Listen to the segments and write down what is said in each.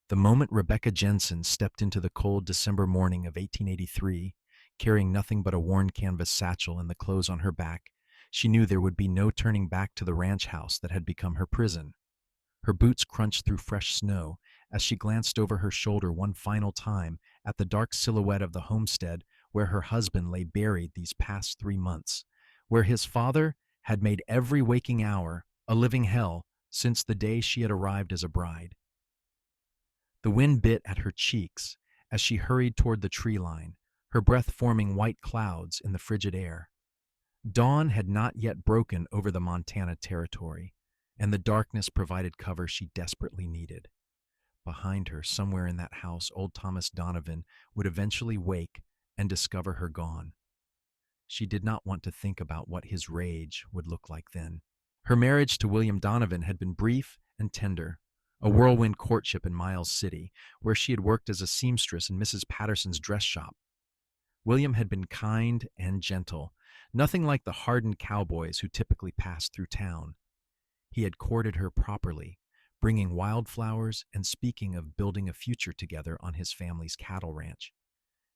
The moment Rebecca Jensen stepped into the cold December morning of 1883, carrying nothing but a worn canvas satchel and the clothes on her back, she knew there would be no turning back to the ranch house that had become her prison. Her boots crunched through fresh snow as she glanced over her shoulder one final time at the dark silhouette of the homestead where her husband lay buried these past 3 months, where his father had made every waking hour a living hell since the day she had arrived as a bride. The wind bit at her cheeks as she hurried toward the tree line, her breath forming white clouds in the frigid air. Dawn had not yet broken over the Montana territory, and the darkness provided cover she desperately needed. Behind her, somewhere in that house, old Thomas Donovan would eventually wake and discover her gone. She did not want to think about what his rage would look like then. Her marriage to William Donovan had been brief and tender, a whirlwind courtship in Miles City, where she had worked as a seamstress in Mrs. Patterson's dress shop. William had been kind and gentle, nothing like the hardened cowboys who typically passed through town. He had courted her properly, bringing wildflowers and speaking of building a future together on his family's cattle ranch.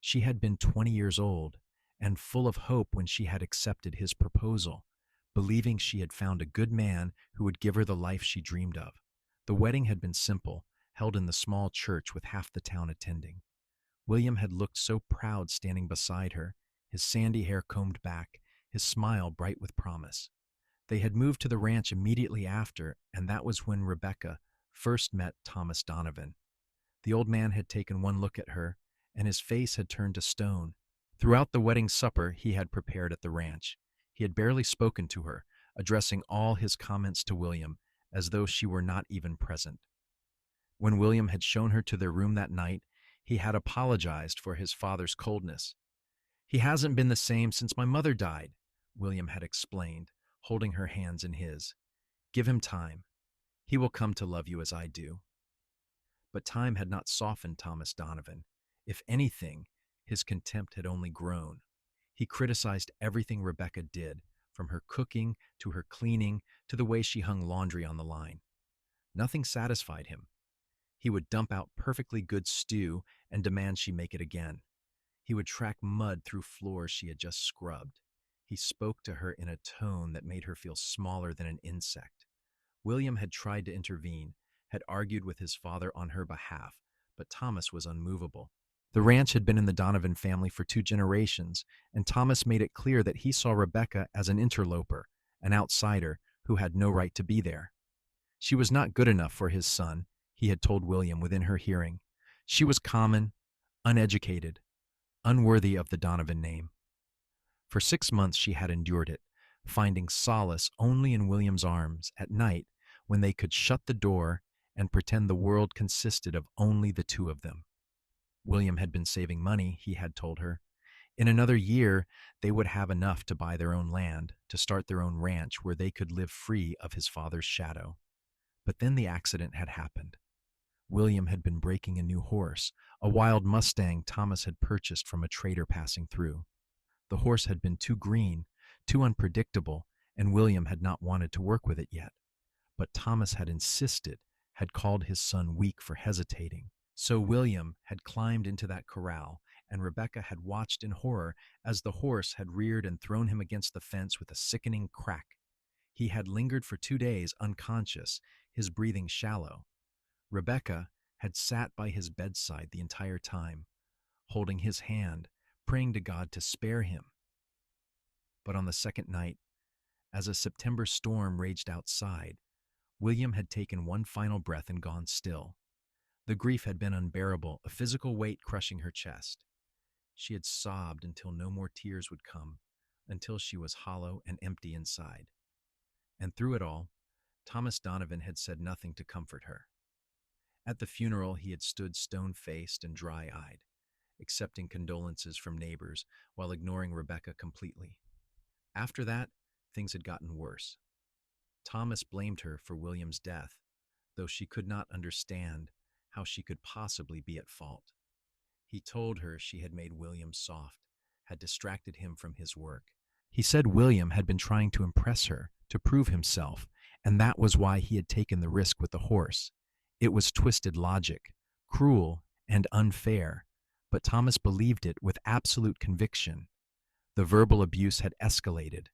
She had been 20 years old and full of hope when she had accepted his proposal, believing she had found a good man who would give her the life she dreamed of. The wedding had been simple, held in the small church with half the town attending. William had looked so proud standing beside her, his sandy hair combed back, his smile bright with promise. They had moved to the ranch immediately after, and that was when Rebecca first met Thomas Donovan. The old man had taken one look at her, and his face had turned to stone. Throughout the wedding supper he had prepared at the ranch, he had barely spoken to her, addressing all his comments to William, as though she were not even present. When William had shown her to their room that night, he had apologized for his father's coldness. "He hasn't been the same since my mother died," William had explained, holding her hands in his. "Give him time. He will come to love you as I do." But time had not softened Thomas Donovan. If anything, his contempt had only grown. He criticized everything Rebecca did, from her cooking to her cleaning to the way she hung laundry on the line. Nothing satisfied him. He would dump out perfectly good stew and demand she make it again. He would track mud through floors she had just scrubbed. He spoke to her in a tone that made her feel smaller than an insect. William had tried to intervene, had argued with his father on her behalf, but Thomas was unmovable. The ranch had been in the Donovan family for 2 generations, and Thomas made it clear that he saw Rebecca as an interloper, an outsider who had no right to be there. She was not good enough for his son, he had told William within her hearing. She was common, uneducated, unworthy of the Donovan name. For 6 months she had endured it, finding solace only in William's arms at night when they could shut the door and pretend the world consisted of only the two of them. William had been saving money, he had told her. In another year, they would have enough to buy their own land, to start their own ranch where they could live free of his father's shadow. But then the accident had happened. William had been breaking a new horse, a wild Mustang Thomas had purchased from a trader passing through. The horse had been too green, too unpredictable, and William had not wanted to work with it yet. But Thomas had insisted, had called his son weak for hesitating. So William had climbed into that corral, and Rebecca had watched in horror as the horse had reared and thrown him against the fence with a sickening crack. He had lingered for 2 days unconscious, his breathing shallow. Rebecca had sat by his bedside the entire time, holding his hand, praying to God to spare him. But on the second night, as a September storm raged outside, William had taken one final breath and gone still. The grief had been unbearable, a physical weight crushing her chest. She had sobbed until no more tears would come, until she was hollow and empty inside. And through it all, Thomas Donovan had said nothing to comfort her. At the funeral, he had stood stone-faced and dry-eyed, accepting condolences from neighbors while ignoring Rebecca completely. After that, things had gotten worse. Thomas blamed her for William's death, though she could not understand how she could possibly be at fault. He told her she had made William soft, had distracted him from his work. He said William had been trying to impress her, to prove himself, and that was why he had taken the risk with the horse. It was twisted logic, cruel, and unfair, but Thomas believed it with absolute conviction. The verbal abuse had escalated.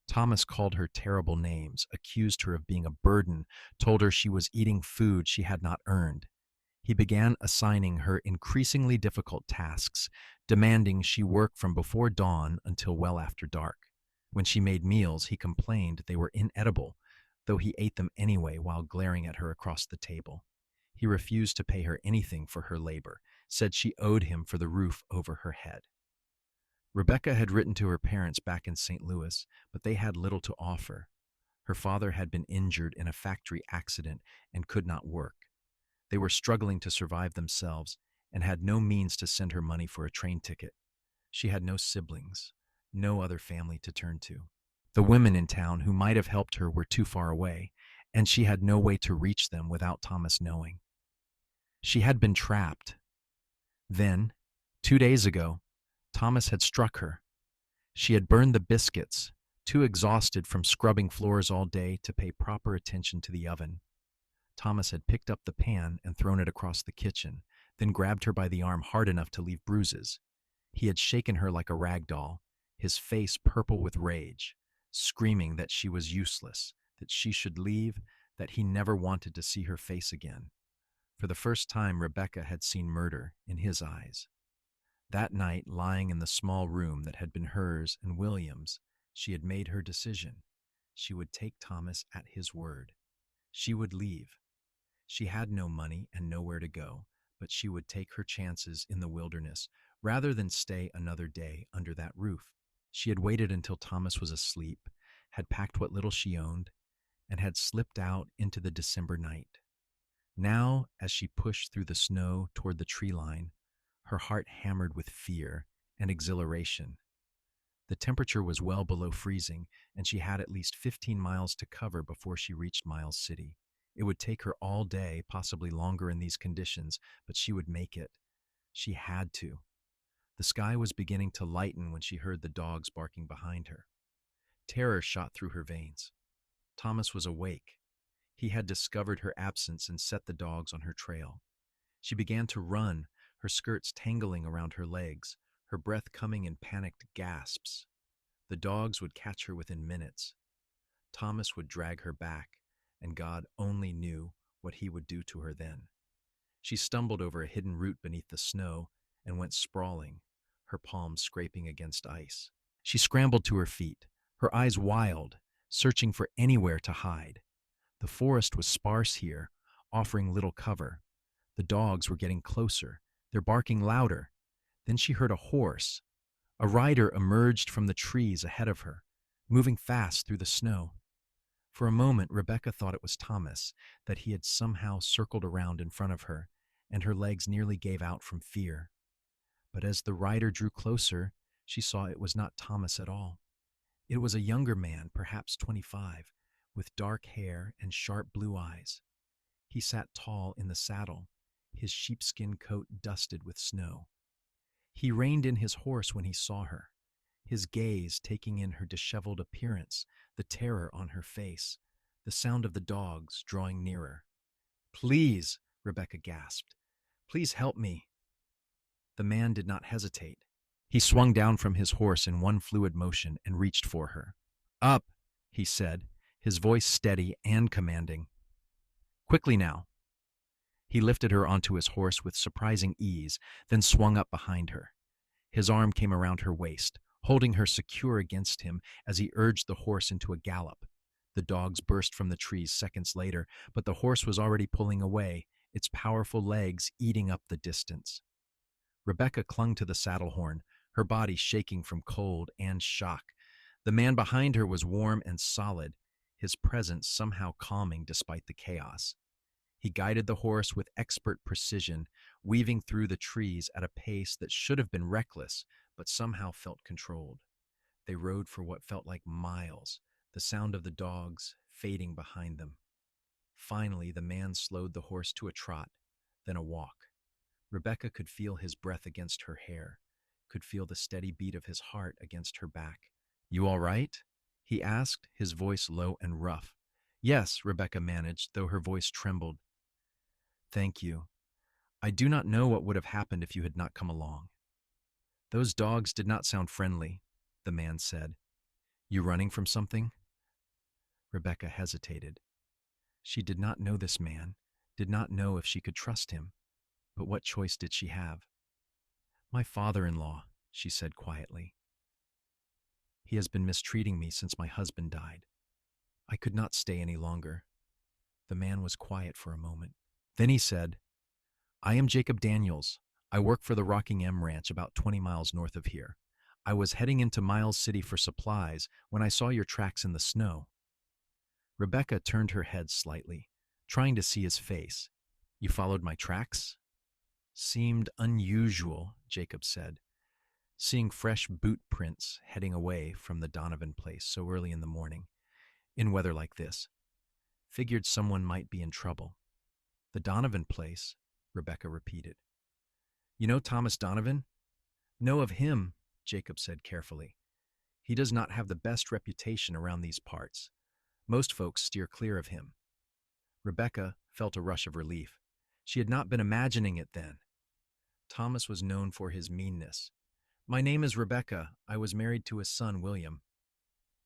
Thomas called her terrible names, accused her of being a burden, told her she was eating food she had not earned. He began assigning her increasingly difficult tasks, demanding she work from before dawn until well after dark. When she made meals, he complained they were inedible, though he ate them anyway while glaring at her across the table. He refused to pay her anything for her labor, said she owed him for the roof over her head. Rebecca had written to her parents back in St. Louis, but they had little to offer. Her father had been injured in a factory accident and could not work. They were struggling to survive themselves and had no means to send her money for a train ticket. She had no siblings, no other family to turn to. The women in town who might have helped her were too far away, and she had no way to reach them without Thomas knowing. She had been trapped. Then, 2 days ago, Thomas had struck her. She had burned the biscuits, too exhausted from scrubbing floors all day to pay proper attention to the oven. Thomas had picked up the pan and thrown it across the kitchen, then grabbed her by the arm hard enough to leave bruises. He had shaken her like a rag doll, his face purple with rage, screaming that she was useless, that she should leave, that he never wanted to see her face again. For the first time, Rebecca had seen murder in his eyes. That night, lying in the small room that had been hers and William's, she had made her decision. She would take Thomas at his word. She would leave. She had no money and nowhere to go, but she would take her chances in the wilderness rather than stay another day under that roof. She had waited until Thomas was asleep, had packed what little she owned, and had slipped out into the December night. Now, as she pushed through the snow toward the tree line, her heart hammered with fear and exhilaration. The temperature was well below freezing, and she had at least 15 miles to cover before she reached Miles City. It would take her all day, possibly longer in these conditions, but she would make it. She had to. The sky was beginning to lighten when she heard the dogs barking behind her. Terror shot through her veins. Thomas was awake. He had discovered her absence and set the dogs on her trail. She began to run, her skirts tangling around her legs, her breath coming in panicked gasps. The dogs would catch her within minutes. Thomas would drag her back, and God only knew what he would do to her then. She stumbled over a hidden root beneath the snow and went sprawling, her palms scraping against ice. She scrambled to her feet, her eyes wild, searching for anywhere to hide. The forest was sparse here, offering little cover. The dogs were getting closer, their barking louder. Then she heard a horse. A rider emerged from the trees ahead of her, moving fast through the snow. For a moment, Rebecca thought it was Thomas, that he had somehow circled around in front of her, and her legs nearly gave out from fear. But as the rider drew closer, she saw it was not Thomas at all. It was a younger man, perhaps 25, with dark hair and sharp blue eyes. He sat tall in the saddle, his sheepskin coat dusted with snow. He reined in his horse when he saw her, his gaze taking in her disheveled appearance, the terror on her face, the sound of the dogs drawing nearer. "Please," Rebecca gasped. "Please help me." The man did not hesitate. He swung down from his horse in one fluid motion and reached for her. "Up," he said, his voice steady and commanding. "Quickly now." He lifted her onto his horse with surprising ease, then swung up behind her. His arm came around her waist, holding her secure against him as he urged the horse into a gallop. The dogs burst from the trees seconds later, but the horse was already pulling away, its powerful legs eating up the distance. Rebecca clung to the saddle horn, her body shaking from cold and shock. The man behind her was warm and solid, his presence somehow calming despite the chaos. He guided the horse with expert precision, weaving through the trees at a pace that should have been reckless, but somehow felt controlled. They rode for what felt like miles, the sound of the dogs fading behind them. Finally, the man slowed the horse to a trot, then a walk. Rebecca could feel his breath against her hair, could feel the steady beat of his heart against her back. "You all right?" he asked, his voice low and rough. "Yes," Rebecca managed, though her voice trembled. "Thank you. I do not know what would have happened if you had not come along. Those dogs did not sound friendly, the man said. You running from something? Rebecca hesitated. She did not know this man, did not know if she could trust him, but what choice did she have? My father-in-law, she said quietly. He has been mistreating me since my husband died. I could not stay any longer. The man was quiet for a moment. Then he said, I am Jacob Daniels. I work for the Rockingham Ranch about 20 miles north of here. I was heading into Miles City for supplies when I saw your tracks in the snow. Rebecca turned her head slightly, trying to see his face. You followed my tracks? Seemed unusual, Jacob said, seeing fresh boot prints heading away from the Donovan place so early in the morning, in weather like this. Figured someone might be in trouble. The Donovan place, Rebecca repeated. You know Thomas Donovan? Know of him, Jacob said carefully. He does not have the best reputation around these parts. Most folks steer clear of him. Rebecca felt a rush of relief. She had not been imagining it then. Thomas was known for his meanness. My name is Rebecca. I was married to his son, William.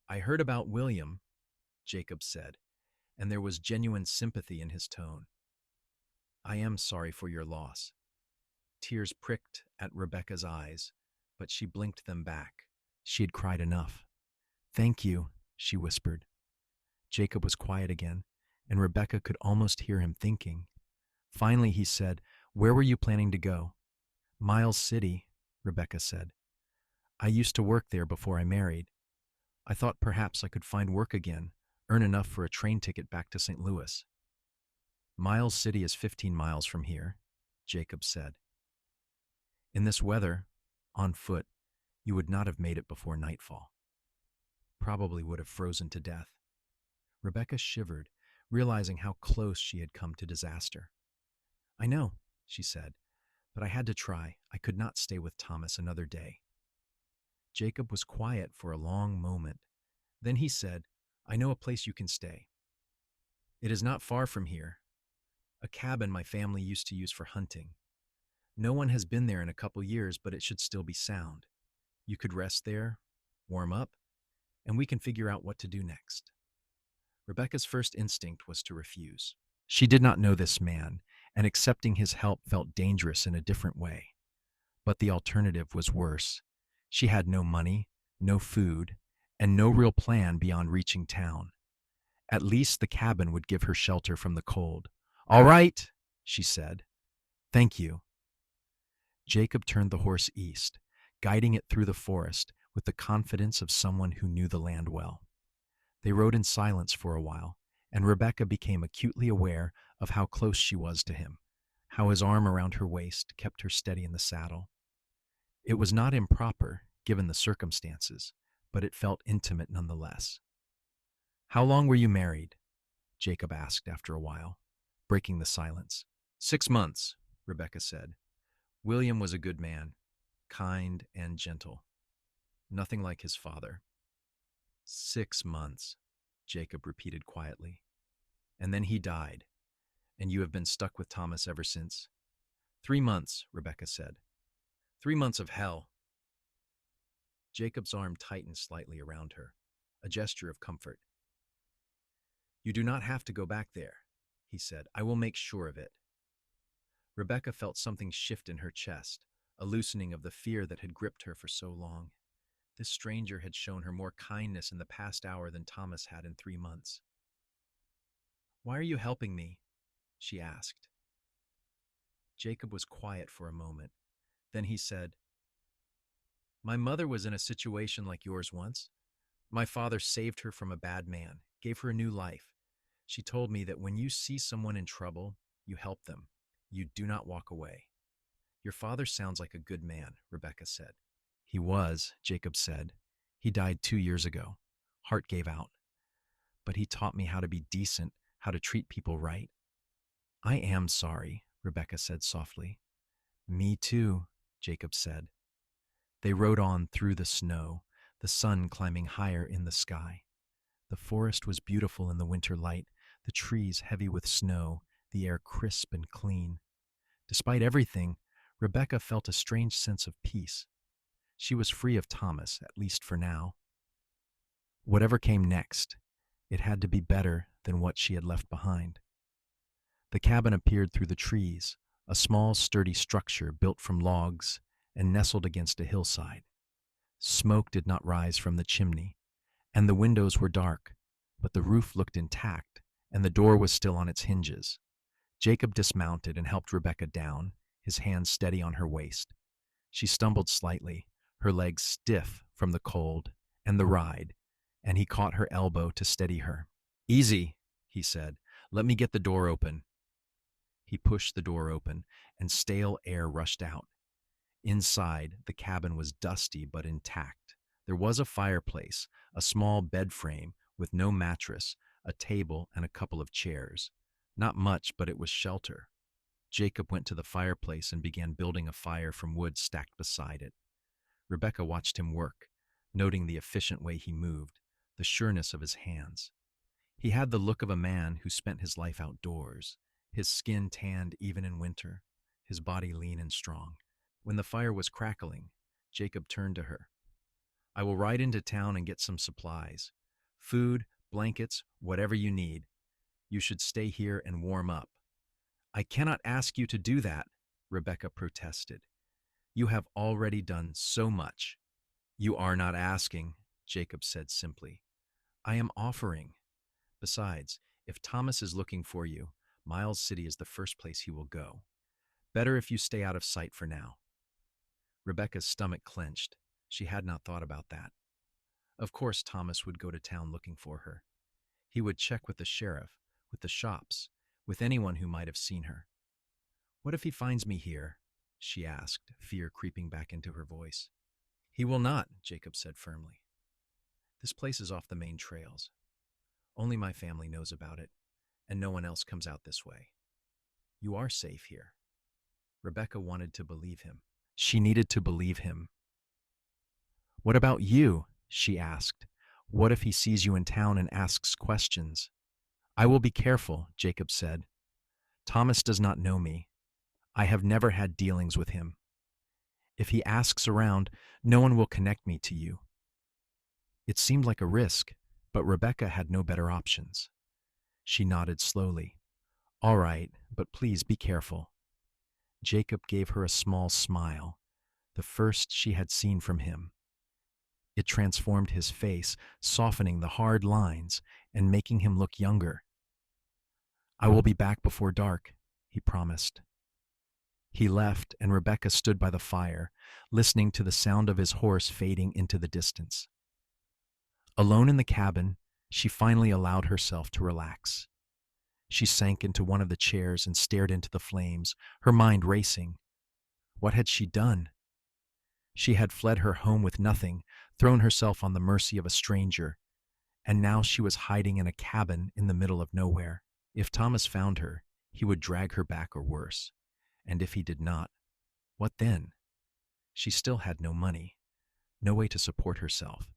I heard about William, Jacob said, and there was genuine sympathy in his tone. I am sorry for your loss. Tears pricked at Rebecca's eyes, but she blinked them back. She had cried enough. Thank you, she whispered. Jacob was quiet again, and Rebecca could almost hear him thinking. Finally, he said, Where were you planning to go? Miles City, Rebecca said. I used to work there before I married. I thought perhaps I could find work again, earn enough for a train ticket back to St. Louis. Miles City is 15 miles from here, Jacob said. In this weather, on foot, you would not have made it before nightfall. Probably would have frozen to death. Rebecca shivered, realizing how close she had come to disaster. I know, she said, but I had to try. I could not stay with Thomas another day. Jacob was quiet for a long moment. Then he said, I know a place you can stay. It is not far from here. A cabin my family used to use for hunting. No one has been there in a couple years, but it should still be sound. You could rest there, warm up, and we can figure out what to do next. Rebecca's first instinct was to refuse. She did not know this man, and accepting his help felt dangerous in a different way. But the alternative was worse. She had no money, no food, and no real plan beyond reaching town. At least the cabin would give her shelter from the cold. All right, she said. Thank you. Jacob turned the horse east, guiding it through the forest with the confidence of someone who knew the land well. They rode in silence for a while, and Rebecca became acutely aware of how close she was to him, how his arm around her waist kept her steady in the saddle. It was not improper, given the circumstances, but it felt intimate nonetheless. How long were you married? Jacob asked after a while, breaking the silence. 6 months, Rebecca said. William was a good man, kind and gentle. Nothing like his father. 6 months, Jacob repeated quietly. And then he died, and you have been stuck with Thomas ever since. 3 months, Rebecca said. 3 months of hell. Jacob's arm tightened slightly around her, a gesture of comfort. You do not have to go back there, he said. I will make sure of it. Rebecca felt something shift in her chest, a loosening of the fear that had gripped her for so long. This stranger had shown her more kindness in the past hour than Thomas had in 3 months. Why are you helping me? She asked. Jacob was quiet for a moment. Then he said, My mother was in a situation like yours once. My father saved her from a bad man, gave her a new life. She told me that when you see someone in trouble, you help them. You do not walk away. Your father sounds like a good man, Rebecca said. He was, Jacob said. He died 2 years ago. Heart gave out. But he taught me how to be decent, how to treat people right. I am sorry, Rebecca said softly. Me too, Jacob said. They rode on through the snow, the sun climbing higher in the sky. The forest was beautiful in the winter light, the trees heavy with snow, the air crisp and clean. Despite everything, Rebecca felt a strange sense of peace. She was free of Thomas, at least for now. Whatever came next, it had to be better than what she had left behind. The cabin appeared through the trees, a small, sturdy structure built from logs and nestled against a hillside. Smoke did not rise from the chimney, and the windows were dark, but the roof looked intact, and the door was still on its hinges. Jacob dismounted and helped Rebecca down, his hands steady on her waist. She stumbled slightly, her legs stiff from the cold and the ride, and he caught her elbow to steady her. "Easy," he said. "Let me get the door open." He pushed the door open, and stale air rushed out. Inside, the cabin was dusty but intact. There was a fireplace, a small bed frame with no mattress, a table, and a couple of chairs. Not much, but it was shelter. Jacob went to the fireplace and began building a fire from wood stacked beside it. Rebecca watched him work, noting the efficient way he moved, the sureness of his hands. He had the look of a man who spent his life outdoors, his skin tanned even in winter, his body lean and strong. When the fire was crackling, Jacob turned to her. "I will ride into town and get some supplies. Food, blankets, whatever you need. You should stay here and warm up." "I cannot ask you to do that," Rebecca protested. "You have already done so much." "You are not asking," Jacob said simply. "I am offering. Besides, if Thomas is looking for you, Miles City is the first place he will go. Better if you stay out of sight for now." Rebecca's stomach clenched. She had not thought about that. Of course Thomas would go to town looking for her. He would check with the sheriff, with the shops, with anyone who might have seen her. "What if he finds me here?" she asked, fear creeping back into her voice. "He will not," Jacob said firmly. "This place is off the main trails. Only my family knows about it, and no one else comes out this way. You are safe here." Rebecca wanted to believe him. She needed to believe him. "What about you?" she asked. "What if he sees you in town and asks questions?" "I will be careful," Jacob said. "Thomas does not know me. I have never had dealings with him. If he asks around, no one will connect me to you." It seemed like a risk, but Rebecca had no better options. She nodded slowly. "All right, but please be careful." Jacob gave her a small smile, the first she had seen from him. It transformed his face, softening the hard lines and making him look younger. "I will be back before dark," he promised. He left, and Rebecca stood by the fire, listening to the sound of his horse fading into the distance. Alone in the cabin, she finally allowed herself to relax. She sank into one of the chairs and stared into the flames, her mind racing. What had she done? She had fled her home with nothing, thrown herself on the mercy of a stranger, and now she was hiding in a cabin in the middle of nowhere. If Thomas found her, he would drag her back or worse. And if he did not, what then? She still had no money, no way to support herself.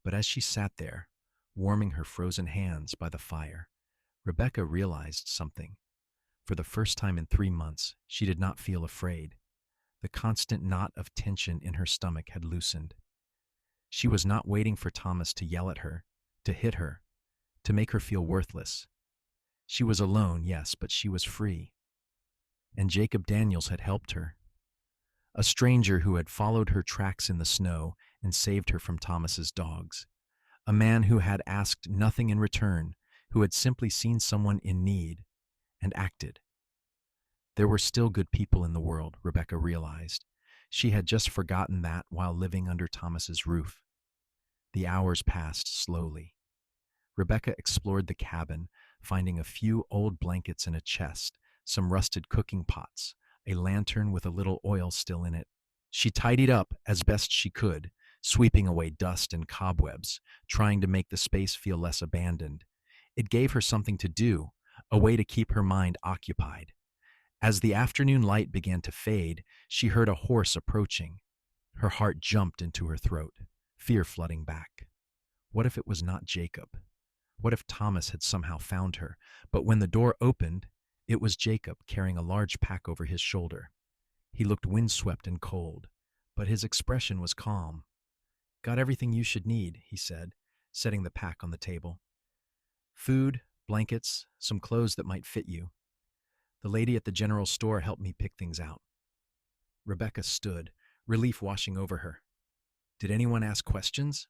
But as she sat there, warming her frozen hands by the fire, Rebecca realized something. For the first time in 3 months, she did not feel afraid. The constant knot of tension in her stomach had loosened. She was not waiting for Thomas to yell at her, to hit her, to make her feel worthless. She was alone, yes, but she was free. And Jacob Daniels had helped her. A stranger who had followed her tracks in the snow and saved her from Thomas's dogs. A man who had asked nothing in return, who had simply seen someone in need and acted. There were still good people in the world, Rebecca realized. She had just forgotten that while living under Thomas's roof. The hours passed slowly. Rebecca explored the cabin, finding a few old blankets in a chest, some rusted cooking pots, a lantern with a little oil still in it. She tidied up as best she could, sweeping away dust and cobwebs, trying to make the space feel less abandoned. It gave her something to do, a way to keep her mind occupied. As the afternoon light began to fade, she heard a horse approaching. Her heart jumped into her throat, fear flooding back. What if it was not Jacob? What if Thomas had somehow found her? But when the door opened, It was Jacob carrying a large pack over his shoulder. He looked windswept and cold, but his expression was calm. Got everything you should need, he said, setting the pack on the table. Food, blankets, some clothes that might fit you. The lady at the general store helped me pick things out. Rebecca stood, relief washing over her. Did anyone ask questions?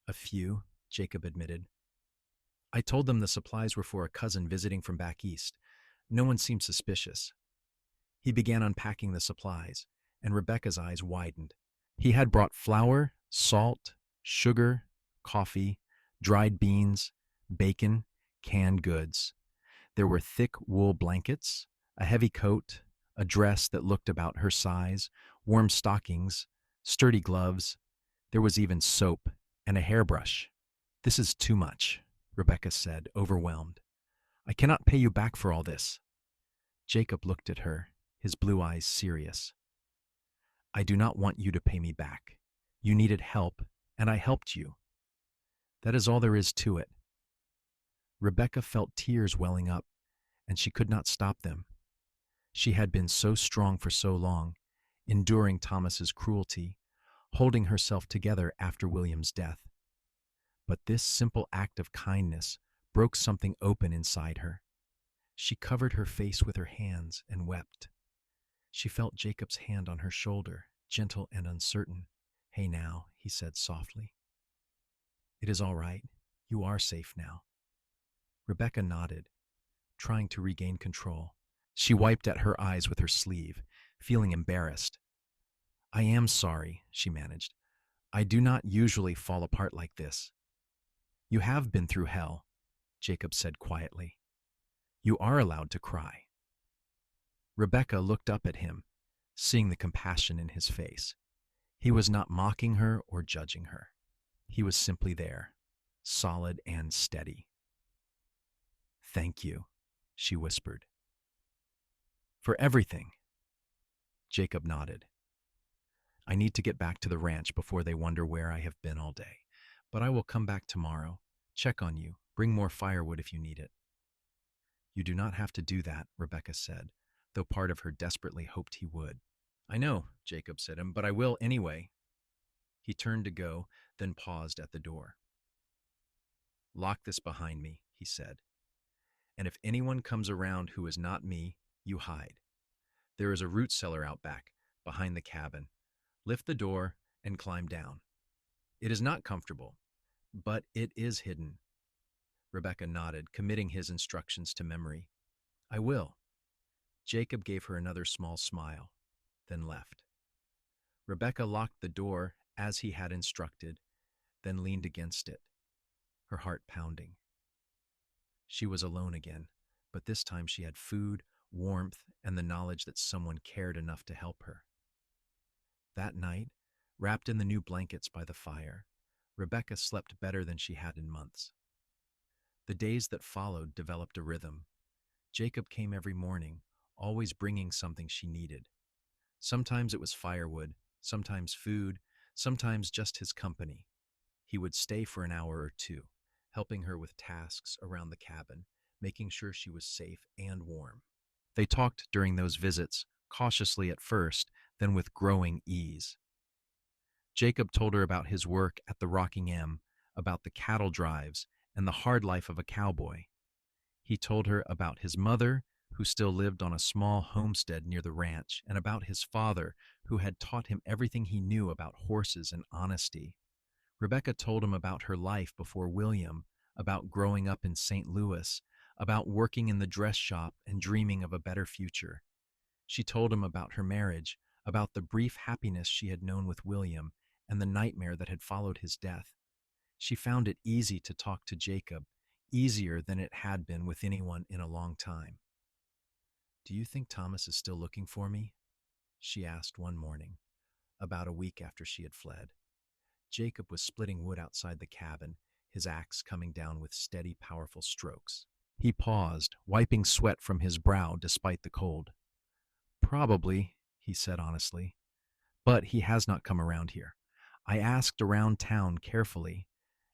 A few, Jacob admitted. I told them the supplies were for a cousin visiting from back east. No one seemed suspicious. He began unpacking the supplies, and Rebecca's eyes widened. He had brought flour, salt, sugar, coffee, dried beans, bacon, canned goods. There were thick wool blankets, a heavy coat, a dress that looked about her size, warm stockings, sturdy gloves. There was even soap and a hairbrush. This is too much, Rebecca said, overwhelmed. I cannot pay you back for all this. Jacob looked at her, his blue eyes serious. I do not want you to pay me back. You needed help, and I helped you. That is all there is to it. Rebecca felt tears welling up, and she could not stop them. She had been so strong for so long, enduring Thomas's cruelty, holding herself together after William's death. But this simple act of kindness broke something open inside her. She covered her face with her hands and wept. She felt Jacob's hand on her shoulder, gentle and uncertain. Hey now, he said softly. It is all right. You are safe now. Rebecca nodded, trying to regain control. She wiped at her eyes with her sleeve, feeling embarrassed. I am sorry, she managed. I do not usually fall apart like this. You have been through hell, Jacob said quietly. You are allowed to cry. Rebecca looked up at him, seeing the compassion in his face. He was not mocking her or judging her. He was simply there, solid and steady. Thank you, she whispered. For everything. Jacob nodded. I need to get back to the ranch before they wonder where I have been all day. But I will come back tomorrow, check on you, bring more firewood if you need it. You do not have to do that, Rebecca said, though part of her desperately hoped he would. I know, Jacob said, but I will anyway. He turned to go, then paused at the door. Lock this behind me, he said. And if anyone comes around who is not me, you hide. There is a root cellar out back, behind the cabin. Lift the door and climb down. It is not comfortable, but it is hidden. Rebecca nodded, committing his instructions to memory. I will. Jacob gave her another small smile, then left. Rebecca locked the door as he had instructed, then leaned against it, her heart pounding. She was alone again, but this time she had food, warmth, and the knowledge that someone cared enough to help her. That night, wrapped in the new blankets by the fire, Rebecca slept better than she had in months. The days that followed developed a rhythm. Jacob came every morning, always bringing something she needed. Sometimes it was firewood, sometimes food, sometimes just his company. He would stay for an hour or two, helping her with tasks around the cabin, making sure she was safe and warm. They talked during those visits, cautiously at first, then with growing ease. Jacob told her about his work at the Rocking M, about the cattle drives, and the hard life of a cowboy. He told her about his mother, who still lived on a small homestead near the ranch, and about his father, who had taught him everything he knew about horses and honesty. Rebecca told him about her life before William, about growing up in St. Louis, about working in the dress shop and dreaming of a better future. She told him about her marriage, about the brief happiness she had known with William, and the nightmare that had followed his death. She found it easy to talk to Jacob, easier than it had been with anyone in a long time. Do you think Thomas is still looking for me? She asked one morning, about a week after she had fled. Jacob was splitting wood outside the cabin, his axe coming down with steady, powerful strokes. He paused, wiping sweat from his brow despite the cold. Probably, he said honestly, but he has not come around here. I asked around town carefully,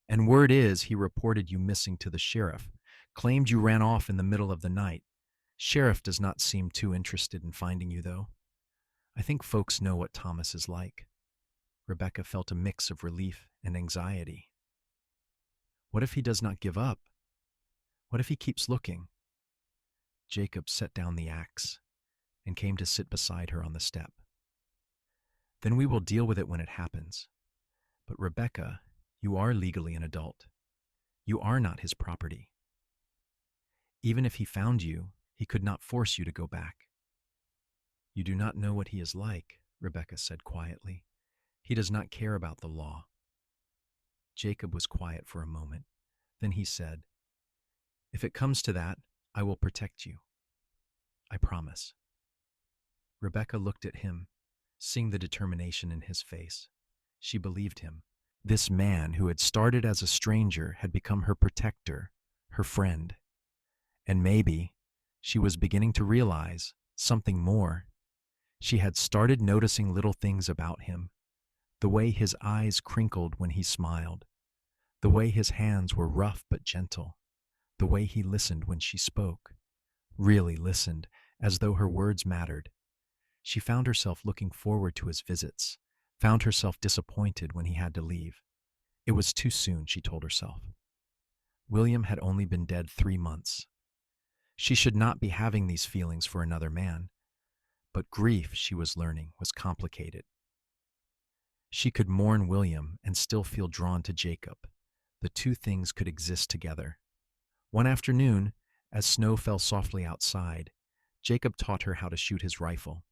and word is he reported you missing to the sheriff, claimed you ran off in the middle of the night. Sheriff does not seem too interested in finding you, though. I think folks know what Thomas is like. Rebecca felt a mix of relief and anxiety. What if he does not give up? What if he keeps looking? Jacob set down the axe and came to sit beside her on the step. Then we will deal with it when it happens. But Rebecca, you are legally an adult. You are not his property. Even if he found you, he could not force you to go back. You do not know what he is like, Rebecca said quietly. He does not care about the law. Jacob was quiet for a moment. Then he said, "If it comes to that, I will protect you. I promise." Rebecca looked at him, seeing the determination in his face. She believed him. This man who had started as a stranger had become her protector, her friend. And maybe she was beginning to realize something more. She had started noticing little things about him. The way his eyes crinkled when he smiled. The way his hands were rough but gentle. The way he listened when she spoke. Really listened, as though her words mattered. She found herself looking forward to his visits, found herself disappointed when he had to leave. It was too soon, she told herself. William had only been dead 3 months. She should not be having these feelings for another man. But grief, she was learning, was complicated. She could mourn William and still feel drawn to Jacob. The two things could exist together. One afternoon, as snow fell softly outside, Jacob taught her how to shoot his rifle.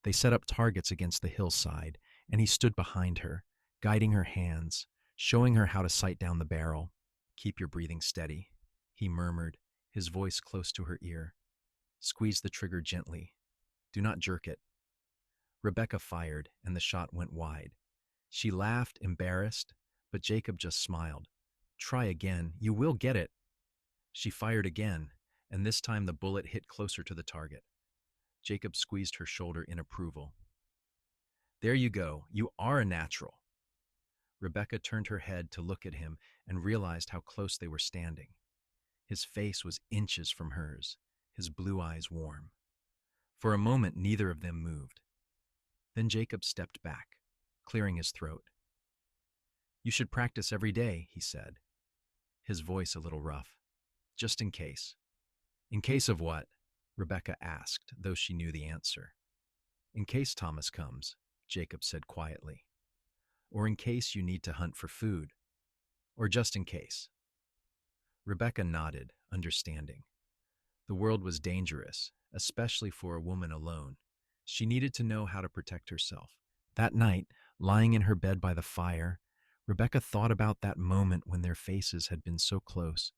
They set up targets against the hillside, and he stood behind her, guiding her hands, showing her how to sight down the barrel. "Keep your breathing steady," he murmured, his voice close to her ear. "Squeeze the trigger gently. Do not jerk it." Rebecca fired, and the shot went wide. She laughed, embarrassed, but Jacob just smiled. "Try again. You will get it." She fired again, and this time the bullet hit closer to the target. Jacob squeezed her shoulder in approval. "There you go. You are a natural." Rebecca turned her head to look at him and realized how close they were standing. His face was inches from hers, his blue eyes warm. For a moment, neither of them moved. Then Jacob stepped back, clearing his throat. "You should practice every day," he said, his voice a little rough. "Just in case." "In case of what?" Rebecca asked, though she knew the answer. "In case Thomas comes," Jacob said quietly. "Or in case you need to hunt for food. Or just in case." Rebecca nodded, understanding. The world was dangerous, especially for a woman alone. She needed to know how to protect herself. That night, lying in her bed by the fire, Rebecca thought about that moment when their faces had been so close.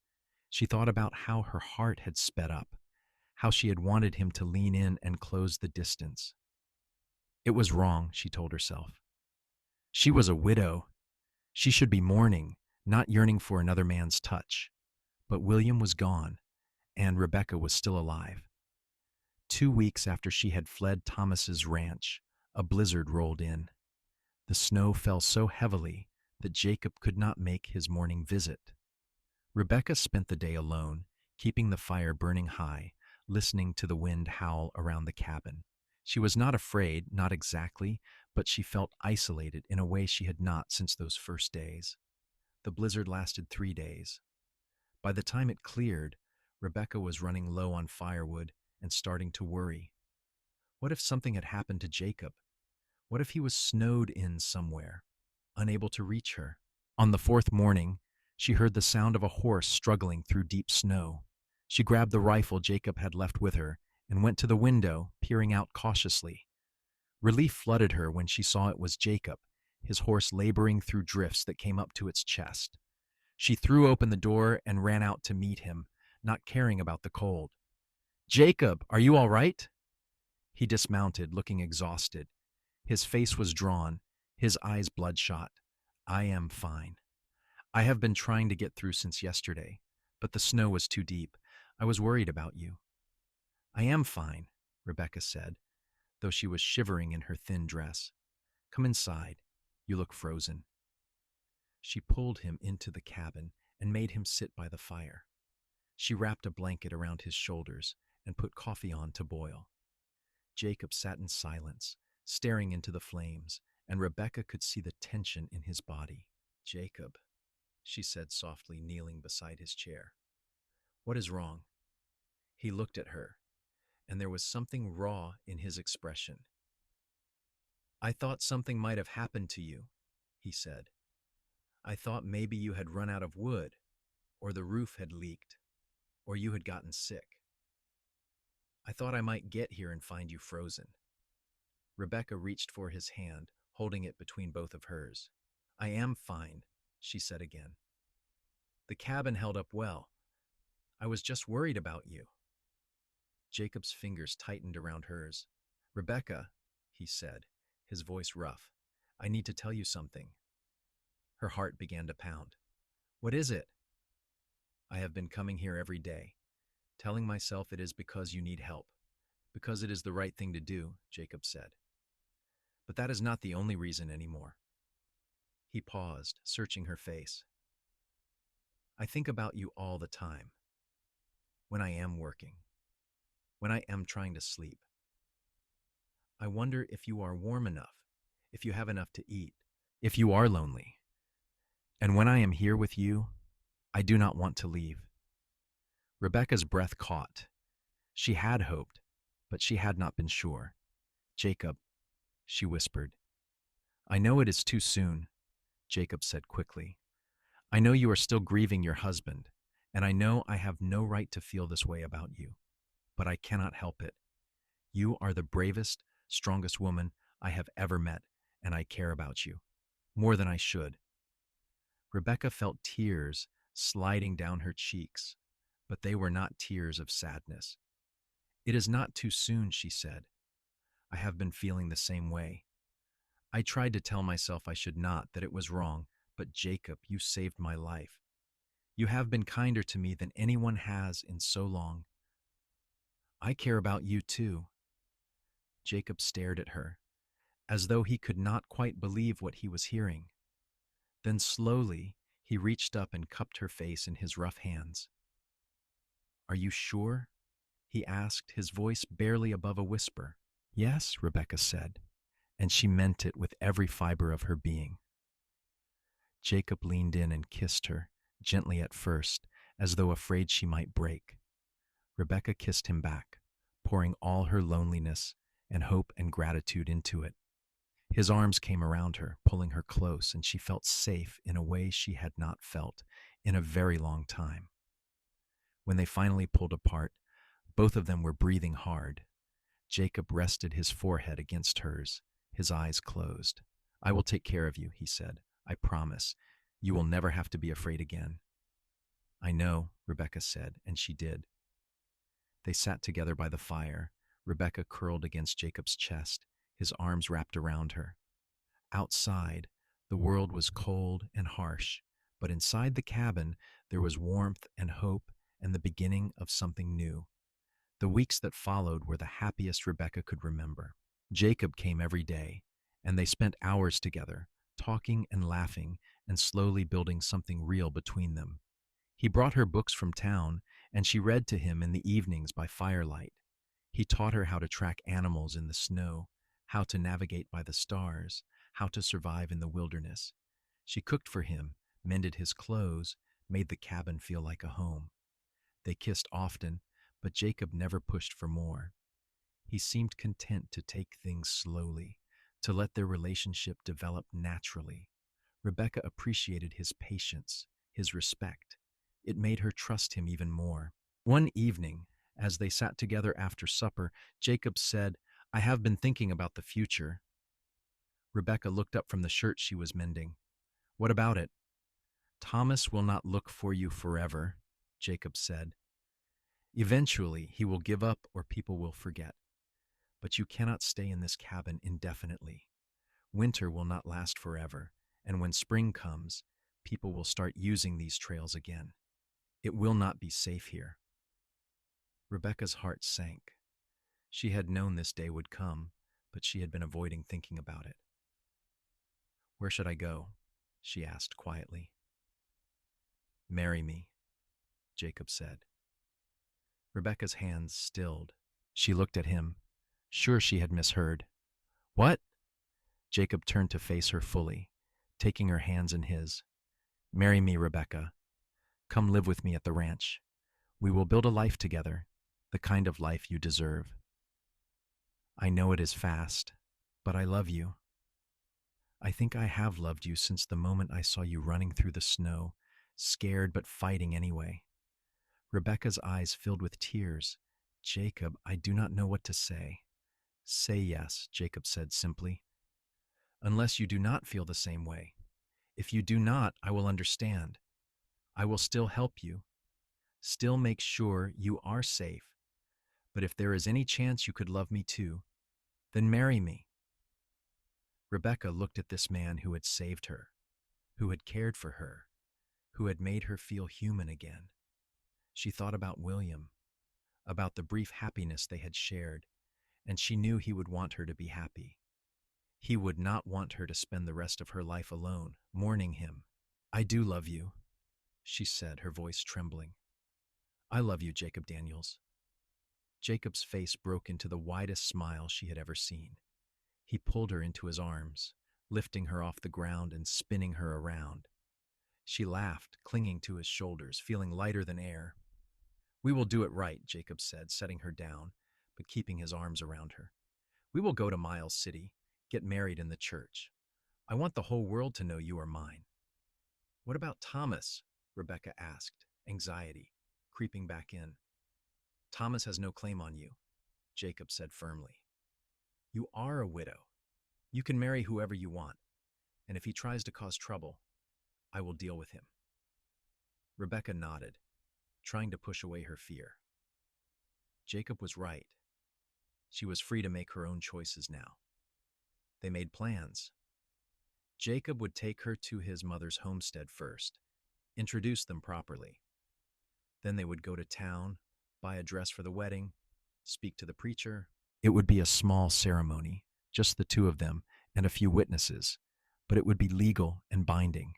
She thought about how her heart had sped up, how she had wanted him to lean in and close the distance. It was wrong, she told herself. She was a widow. She should be mourning, not yearning for another man's touch. But William was gone, and Rebecca was still alive. 2 weeks after she had fled Thomas's ranch, a blizzard rolled in. The snow fell so heavily that Jacob could not make his morning visit. Rebecca spent the day alone, keeping the fire burning high, listening to the wind howl around the cabin. She was not afraid, not exactly, but she felt isolated in a way she had not since those first days. The blizzard lasted 3 days. By the time it cleared, Rebecca was running low on firewood and starting to worry. What if something had happened to Jacob? What if he was snowed in somewhere, unable to reach her? On the 4th morning, she heard the sound of a horse struggling through deep snow. She grabbed the rifle Jacob had left with her and went to the window, peering out cautiously. Relief flooded her when she saw it was Jacob, his horse laboring through drifts that came up to its chest. She threw open the door and ran out to meet him, not caring about the cold. "Jacob, are you all right?" He dismounted, looking exhausted. His face was drawn, his eyes bloodshot. "I am fine. I have been trying to get through since yesterday, but the snow was too deep. I was worried about you." "I am fine," Rebecca said, though she was shivering in her thin dress. "Come inside. You look frozen." She pulled him into the cabin and made him sit by the fire. She wrapped a blanket around his shoulders and put coffee on to boil. Jacob sat in silence, staring into the flames, and Rebecca could see the tension in his body. "Jacob," she said softly, kneeling beside his chair. "What is wrong?" He looked at her, and there was something raw in his expression. "I thought something might have happened to you," he said. "I thought maybe you had run out of wood, or the roof had leaked, or you had gotten sick. I thought I might get here and find you frozen." Rebecca reached for his hand, holding it between both of hers. "I am fine," she said again. "The cabin held up well. I was just worried about you." Jacob's fingers tightened around hers. "Rebecca," he said, his voice rough, "I need to tell you something." Her heart began to pound. "What is it?" "I have been coming here every day, telling myself it is because you need help, because it is the right thing to do," Jacob said. "But that is not the only reason anymore." He paused, searching her face. "I think about you all the time. When I am working. When I am trying to sleep. I wonder if you are warm enough, if you have enough to eat, if you are lonely. And when I am here with you, I do not want to leave." Rebecca's breath caught. She had hoped, but she had not been sure. "Jacob," she whispered. "I know it is too soon," Jacob said quickly. "I know you are still grieving your husband, and I know I have no right to feel this way about you, but I cannot help it. You are the bravest, strongest woman I have ever met, and I care about you, more than I should." Rebecca felt tears sliding down her cheeks, but they were not tears of sadness. "It is not too soon," she said. "I have been feeling the same way. I tried to tell myself I should not, that it was wrong, but Jacob, you saved my life. You have been kinder to me than anyone has in so long. I care about you too." Jacob stared at her, as though he could not quite believe what he was hearing. Then slowly, he reached up and cupped her face in his rough hands. "Are you sure?" he asked, his voice barely above a whisper. "Yes," Rebecca said, and she meant it with every fiber of her being. Jacob leaned in and kissed her, gently at first, as though afraid she might break. Rebecca kissed him back, pouring all her loneliness and hope and gratitude into it. His arms came around her, pulling her close, and she felt safe in a way she had not felt in a very long time. When they finally pulled apart, both of them were breathing hard. Jacob rested his forehead against hers, his eyes closed. "I will take care of you," he said. "I promise. You will never have to be afraid again." "I know," Rebecca said, and she did. They sat together by the fire, Rebecca curled against Jacob's chest, his arms wrapped around her. Outside, the world was cold and harsh, but inside the cabin, there was warmth and hope and the beginning of something new. The weeks that followed were the happiest Rebecca could remember. Jacob came every day, and they spent hours together, talking and laughing and slowly building something real between them. He brought her books from town, and she read to him in the evenings by firelight. He taught her how to track animals in the snow, how to navigate by the stars, how to survive in the wilderness. She cooked for him, mended his clothes, made the cabin feel like a home. They kissed often, but Jacob never pushed for more. He seemed content to take things slowly, to let their relationship develop naturally. Rebecca appreciated his patience, his respect. It made her trust him even more. One evening, as they sat together after supper, Jacob said, "I have been thinking about the future." Rebecca looked up from the shirt she was mending. "What about it?" "Thomas will not look for you forever," Jacob said. "Eventually, he will give up or people will forget. But you cannot stay in this cabin indefinitely. Winter will not last forever, and when spring comes, people will start using these trails again. It will not be safe here." Rebecca's heart sank. She had known this day would come, but she had been avoiding thinking about it. "Where should I go?" she asked quietly. "Marry me," Jacob said. Rebecca's hands stilled. She looked at him, sure she had misheard. What? Jacob turned to face her fully, taking her hands in his. Marry me, Rebecca. Come live with me at the ranch. We will build a life together, the kind of life you deserve. I know it is fast, but I love you. I think I have loved you since the moment I saw you running through the snow, scared but fighting anyway. Rebecca's eyes filled with tears. Jacob, I do not know what to say. Say yes, Jacob said simply. Unless you do not feel the same way. If you do not, I will understand. I will still help you, still make sure you are safe. But if there is any chance you could love me too, then marry me. Rebecca looked at this man who had saved her, who had cared for her, who had made her feel human again. She thought about William, about the brief happiness they had shared, and she knew he would want her to be happy. He would not want her to spend the rest of her life alone, mourning him. I do love you, she said, her voice trembling. I love you, Jacob Daniels. Jacob's face broke into the widest smile she had ever seen. He pulled her into his arms, lifting her off the ground and spinning her around. She laughed, clinging to his shoulders, feeling lighter than air. We will do it right, Jacob said, setting her down, but keeping his arms around her. We will go to Miles City, get married in the church. I want the whole world to know you are mine. What about Thomas? Rebecca asked, anxiety creeping back in. Thomas has no claim on you, Jacob said firmly. You are a widow. You can marry whoever you want, and if he tries to cause trouble, I will deal with him. Rebecca nodded, trying to push away her fear. Jacob was right. She was free to make her own choices now. They made plans. Jacob would take her to his mother's homestead first, introduce them properly. Then they would go to town, buy a dress for the wedding, speak to the preacher. It would be a small ceremony, just the two of them and a few witnesses, but it would be legal and binding.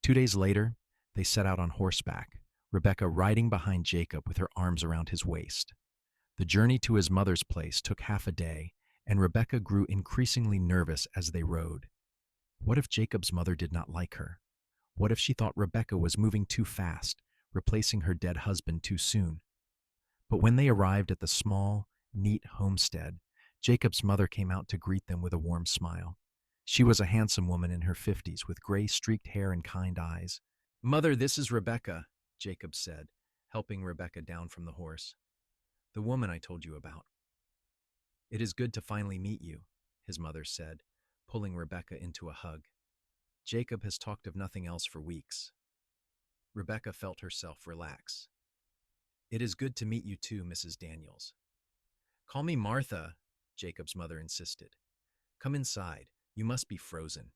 2 days later, they set out on horseback, Rebecca riding behind Jacob with her arms around his waist. The journey to his mother's place took half a day, and Rebecca grew increasingly nervous as they rode. What if Jacob's mother did not like her? What if she thought Rebecca was moving too fast, replacing her dead husband too soon? But when they arrived at the small, neat homestead, Jacob's mother came out to greet them with a warm smile. She was a handsome woman in her 50s with gray streaked hair and kind eyes. Mother, this is Rebecca, Jacob said, helping Rebecca down from the horse. The woman I told you about. It is good to finally meet you, his mother said, pulling Rebecca into a hug. Jacob has talked of nothing else for weeks. Rebecca felt herself relax. It is good to meet you too, Mrs. Daniels. Call me Martha, Jacob's mother insisted. Come inside. You must be frozen.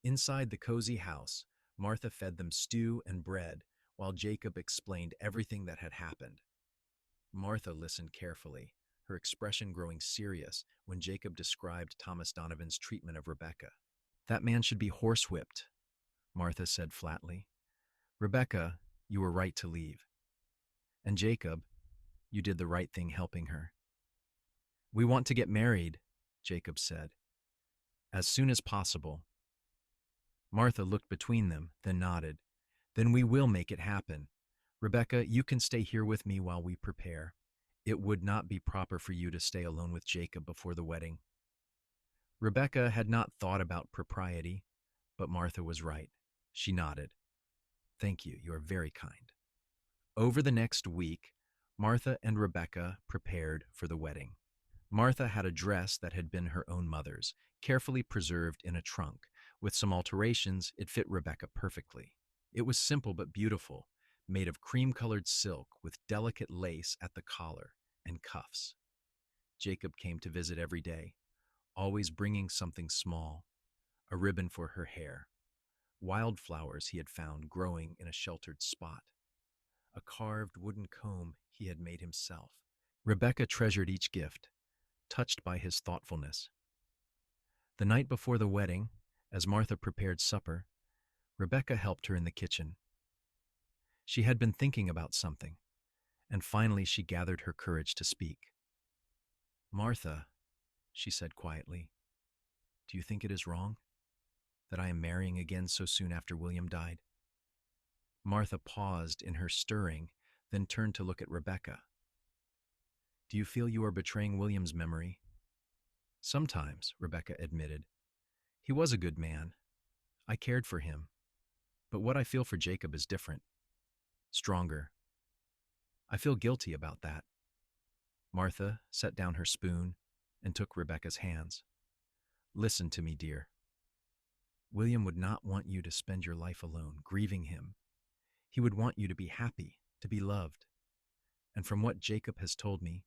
Inside the cozy house, Martha fed them stew and bread while Jacob explained everything that had happened. Martha listened carefully, her expression growing serious when Jacob described Thomas Donovan's treatment of Rebecca. That man should be horsewhipped, Martha said flatly. Rebecca, you were right to leave. And Jacob, you did the right thing helping her. We want to get married, Jacob said. As soon as possible. Martha looked between them, then nodded. Then we will make it happen. Rebecca, you can stay here with me while we prepare. It would not be proper for you to stay alone with Jacob before the wedding. Rebecca had not thought about propriety, but Martha was right. She nodded. Thank you, you are very kind. Over the next week, Martha and Rebecca prepared for the wedding. Martha had a dress that had been her own mother's, carefully preserved in a trunk. With some alterations, it fit Rebecca perfectly. It was simple but beautiful, made of cream-colored silk with delicate lace at the collar and cuffs. Jacob came to visit every day, always bringing something small, a ribbon for her hair, wildflowers he had found growing in a sheltered spot, a carved wooden comb he had made himself. Rebecca treasured each gift, touched by his thoughtfulness. The night before the wedding, as Martha prepared supper, Rebecca helped her in the kitchen. She had been thinking about something, and finally she gathered her courage to speak. "Martha," she said quietly, "do you think it is wrong that I am marrying again so soon after William died?" Martha paused in her stirring, then turned to look at Rebecca. "Do you feel you are betraying William's memory?" "Sometimes," Rebecca admitted. "He was a good man. I cared for him. But what I feel for Jacob is different, stronger. I feel guilty about that." Martha set down her spoon and took Rebecca's hands. "Listen to me, dear. William would not want you to spend your life alone, grieving him. He would want you to be happy, to be loved. And from what Jacob has told me,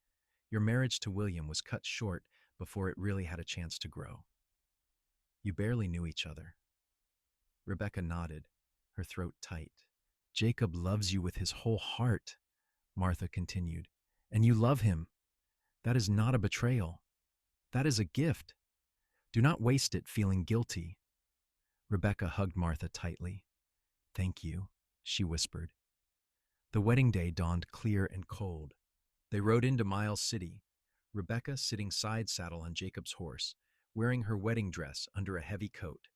your marriage to William was cut short before it really had a chance to grow. You barely knew each other." Rebecca nodded, her throat tight. "Jacob loves you with his whole heart," Martha continued, "and you love him. That is not a betrayal. That is a gift. Do not waste it feeling guilty." Rebecca hugged Martha tightly. "Thank you," she whispered. The wedding day dawned clear and cold. They rode into Miles City, Rebecca sitting side saddle on Jacob's horse, wearing her wedding dress under a heavy coat.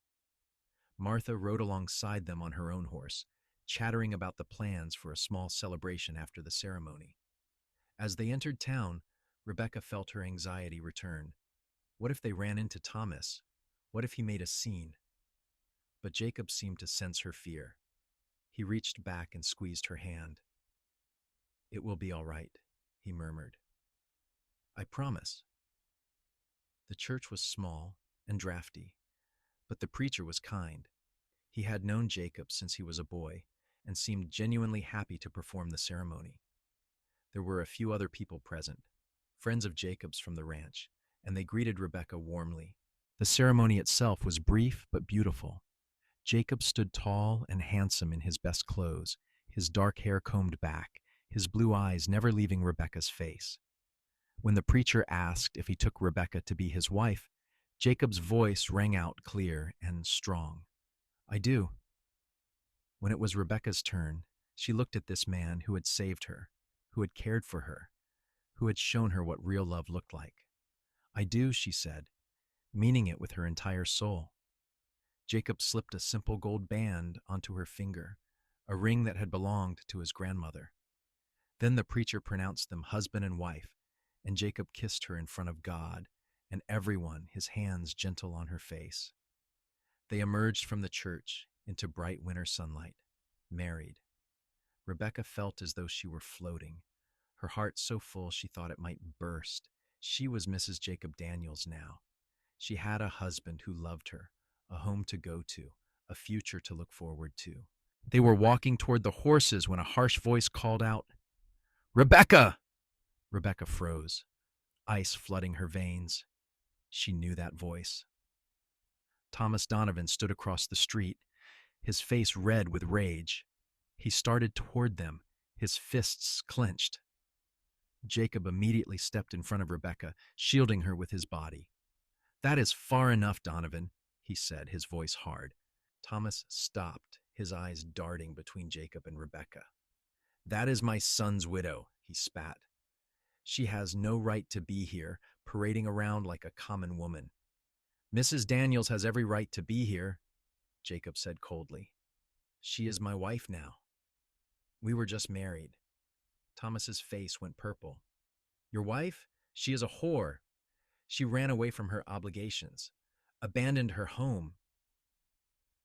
Martha rode alongside them on her own horse, chattering about the plans for a small celebration after the ceremony. As they entered town, Rebecca felt her anxiety return. What if they ran into Thomas? What if he made a scene? But Jacob seemed to sense her fear. He reached back and squeezed her hand. "It will be all right," he murmured. "I promise." The church was small and drafty, but the preacher was kind. He had known Jacob since he was a boy and seemed genuinely happy to perform the ceremony. There were a few other people present, friends of Jacob's from the ranch, and they greeted Rebecca warmly. The ceremony itself was brief but beautiful. Jacob stood tall and handsome in his best clothes, his dark hair combed back, his blue eyes never leaving Rebecca's face. When the preacher asked if he took Rebecca to be his wife, Jacob's voice rang out clear and strong. "I do." When it was Rebecca's turn, she looked at this man who had saved her, who had cared for her, who had shown her what real love looked like. "I do," she said, meaning it with her entire soul. Jacob slipped a simple gold band onto her finger, a ring that had belonged to his grandmother. Then the preacher pronounced them husband and wife, and Jacob kissed her in front of God and everyone, his hands gentle on her face. They emerged from the church into bright winter sunlight, married. Rebecca felt as though she were floating, her heart so full she thought it might burst. She was Mrs. Jacob Daniels now. She had a husband who loved her, a home to go to, a future to look forward to. They were walking toward the horses when a harsh voice called out, "Rebecca!" Rebecca froze, ice flooding her veins. She knew that voice. Thomas Donovan stood across the street, his face red with rage. He started toward them, his fists clenched. Jacob immediately stepped in front of Rebecca, shielding her with his body. "That is far enough, Donovan," he said, his voice hard. Thomas stopped, his eyes darting between Jacob and Rebecca. "That is my son's widow," he spat. "She has no right to be here, parading around like a common woman." "Mrs. Daniels has every right to be here," Jacob said coldly. "She is my wife now. We were just married." Thomas's face went purple. "Your wife? She is a whore. She ran away from her obligations, abandoned her home."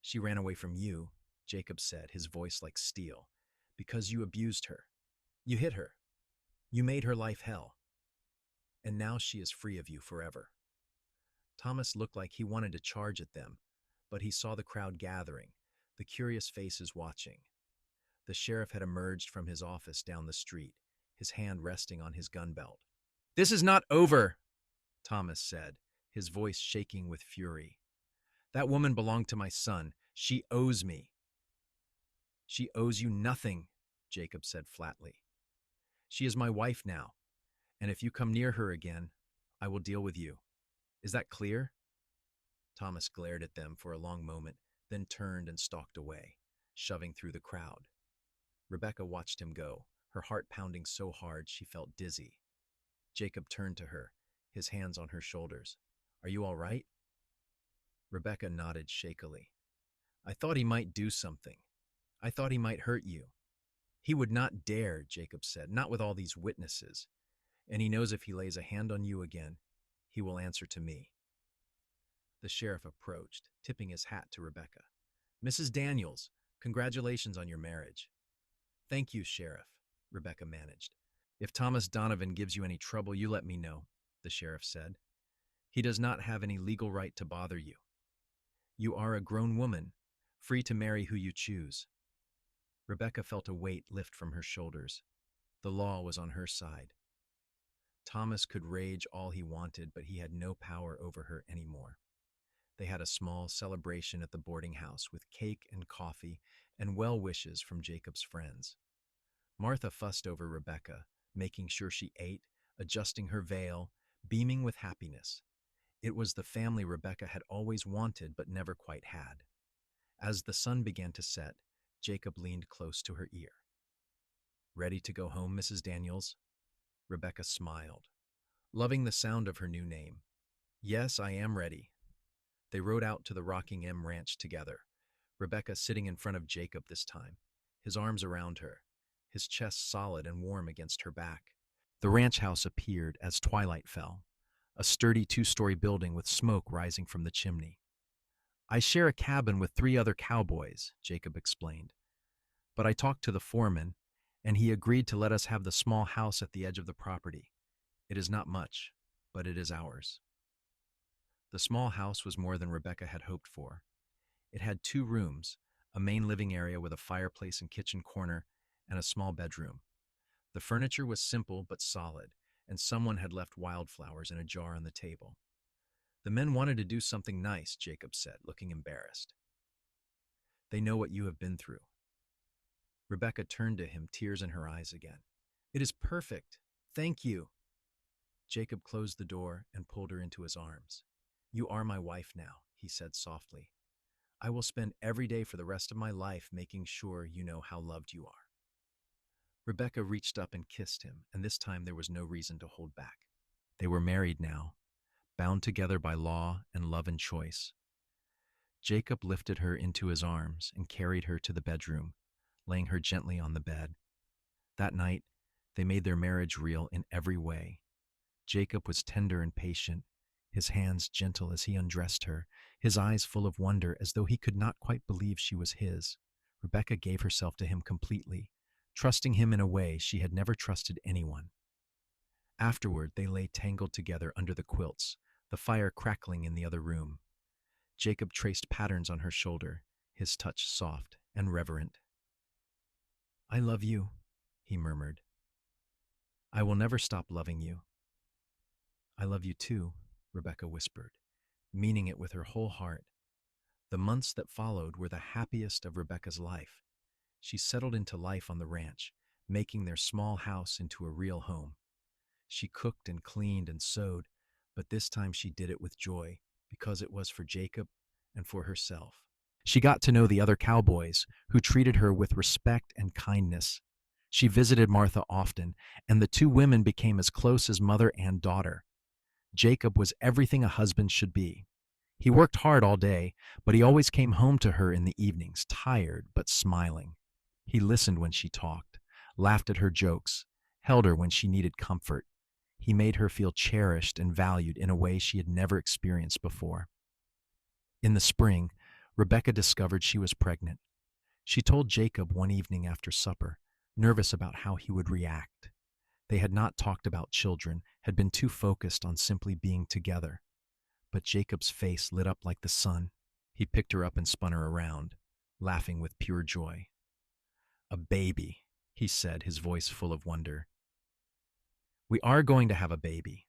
"She ran away from you," Jacob said, his voice like steel, "because you abused her. You hit her. You made her life hell. And now she is free of you forever." Thomas looked like he wanted to charge at them, but he saw the crowd gathering, the curious faces watching. The sheriff had emerged from his office down the street, his hand resting on his gun belt. "This is not over," Thomas said, his voice shaking with fury. "That woman belonged to my son. She owes me." "She owes you nothing," Jacob said flatly. "She is my wife now, and if you come near her again, I will deal with you. Is that clear?" Thomas glared at them for a long moment, then turned and stalked away, shoving through the crowd. Rebecca watched him go, her heart pounding so hard she felt dizzy. Jacob turned to her, his hands on her shoulders. Are you all right? Rebecca nodded shakily. I thought he might do something. I thought he might hurt you. He would not dare, Jacob said, not with all these witnesses. And he knows if he lays a hand on you again, he will answer to me. The sheriff approached, tipping his hat to Rebecca. Mrs. Daniels, congratulations on your marriage. Thank you, Sheriff, Rebecca managed. If Thomas Donovan gives you any trouble, you let me know, the sheriff said. He does not have any legal right to bother you. You are a grown woman, free to marry who you choose. Rebecca felt a weight lift from her shoulders. The law was on her side. Thomas could rage all he wanted, but he had no power over her anymore. They had a small celebration at the boarding house with cake and coffee and well wishes from Jacob's friends. Martha fussed over Rebecca, making sure she ate, adjusting her veil, beaming with happiness. It was the family Rebecca had always wanted but never quite had. As the sun began to set, Jacob leaned close to her ear. Ready to go home, Mrs. Daniels? Rebecca smiled, loving the sound of her new name. Yes, I am ready. They rode out to the Rockingham Ranch together, Rebecca sitting in front of Jacob this time, his arms around her, his chest solid and warm against her back. The ranch house appeared as twilight fell, a sturdy two-story building with smoke rising from the chimney. I share a cabin with 3 other cowboys, Jacob explained. But I talked to the foreman, and he agreed to let us have the small house at the edge of the property. It is not much, but it is ours. The small house was more than Rebecca had hoped for. It had 2 rooms, a main living area with a fireplace and kitchen corner, and a small bedroom. The furniture was simple but solid, and someone had left wildflowers in a jar on the table. The men wanted to do something nice, Jacob said, looking embarrassed. They know what you have been through. Rebecca turned to him, tears in her eyes again. It is perfect. Thank you. Jacob closed the door and pulled her into his arms. You are my wife now, he said softly. I will spend every day for the rest of my life making sure you know how loved you are. Rebecca reached up and kissed him, and this time there was no reason to hold back. They were married now, bound together by law and love and choice. Jacob lifted her into his arms and carried her to the bedroom, laying her gently on the bed. That night, they made their marriage real in every way. Jacob was tender and patient, his hands gentle as he undressed her, his eyes full of wonder as though he could not quite believe she was his. Rebecca gave herself to him completely, trusting him in a way she had never trusted anyone. Afterward, they lay tangled together under the quilts, the fire crackling in the other room. Jacob traced patterns on her shoulder, his touch soft and reverent. I love you, he murmured. I will never stop loving you. I love you too, Rebecca whispered, meaning it with her whole heart. The months that followed were the happiest of Rebecca's life. She settled into life on the ranch, making their small house into a real home. She cooked and cleaned and sewed, but this time she did it with joy, because it was for Jacob and for herself. She got to know the other cowboys, who treated her with respect and kindness. She visited Martha often, and the 2 women became as close as mother and daughter. Jacob was everything a husband should be. He worked hard all day, but he always came home to her in the evenings, tired but smiling. He listened when she talked, laughed at her jokes, held her when she needed comfort. He made her feel cherished and valued in a way she had never experienced before. In the spring, Rebecca discovered she was pregnant. She told Jacob one evening after supper, nervous about how he would react. They had not talked about children, had been too focused on simply being together. But Jacob's face lit up like the sun. He picked her up and spun her around, laughing with pure joy. A baby, he said, his voice full of wonder. We are going to have a baby.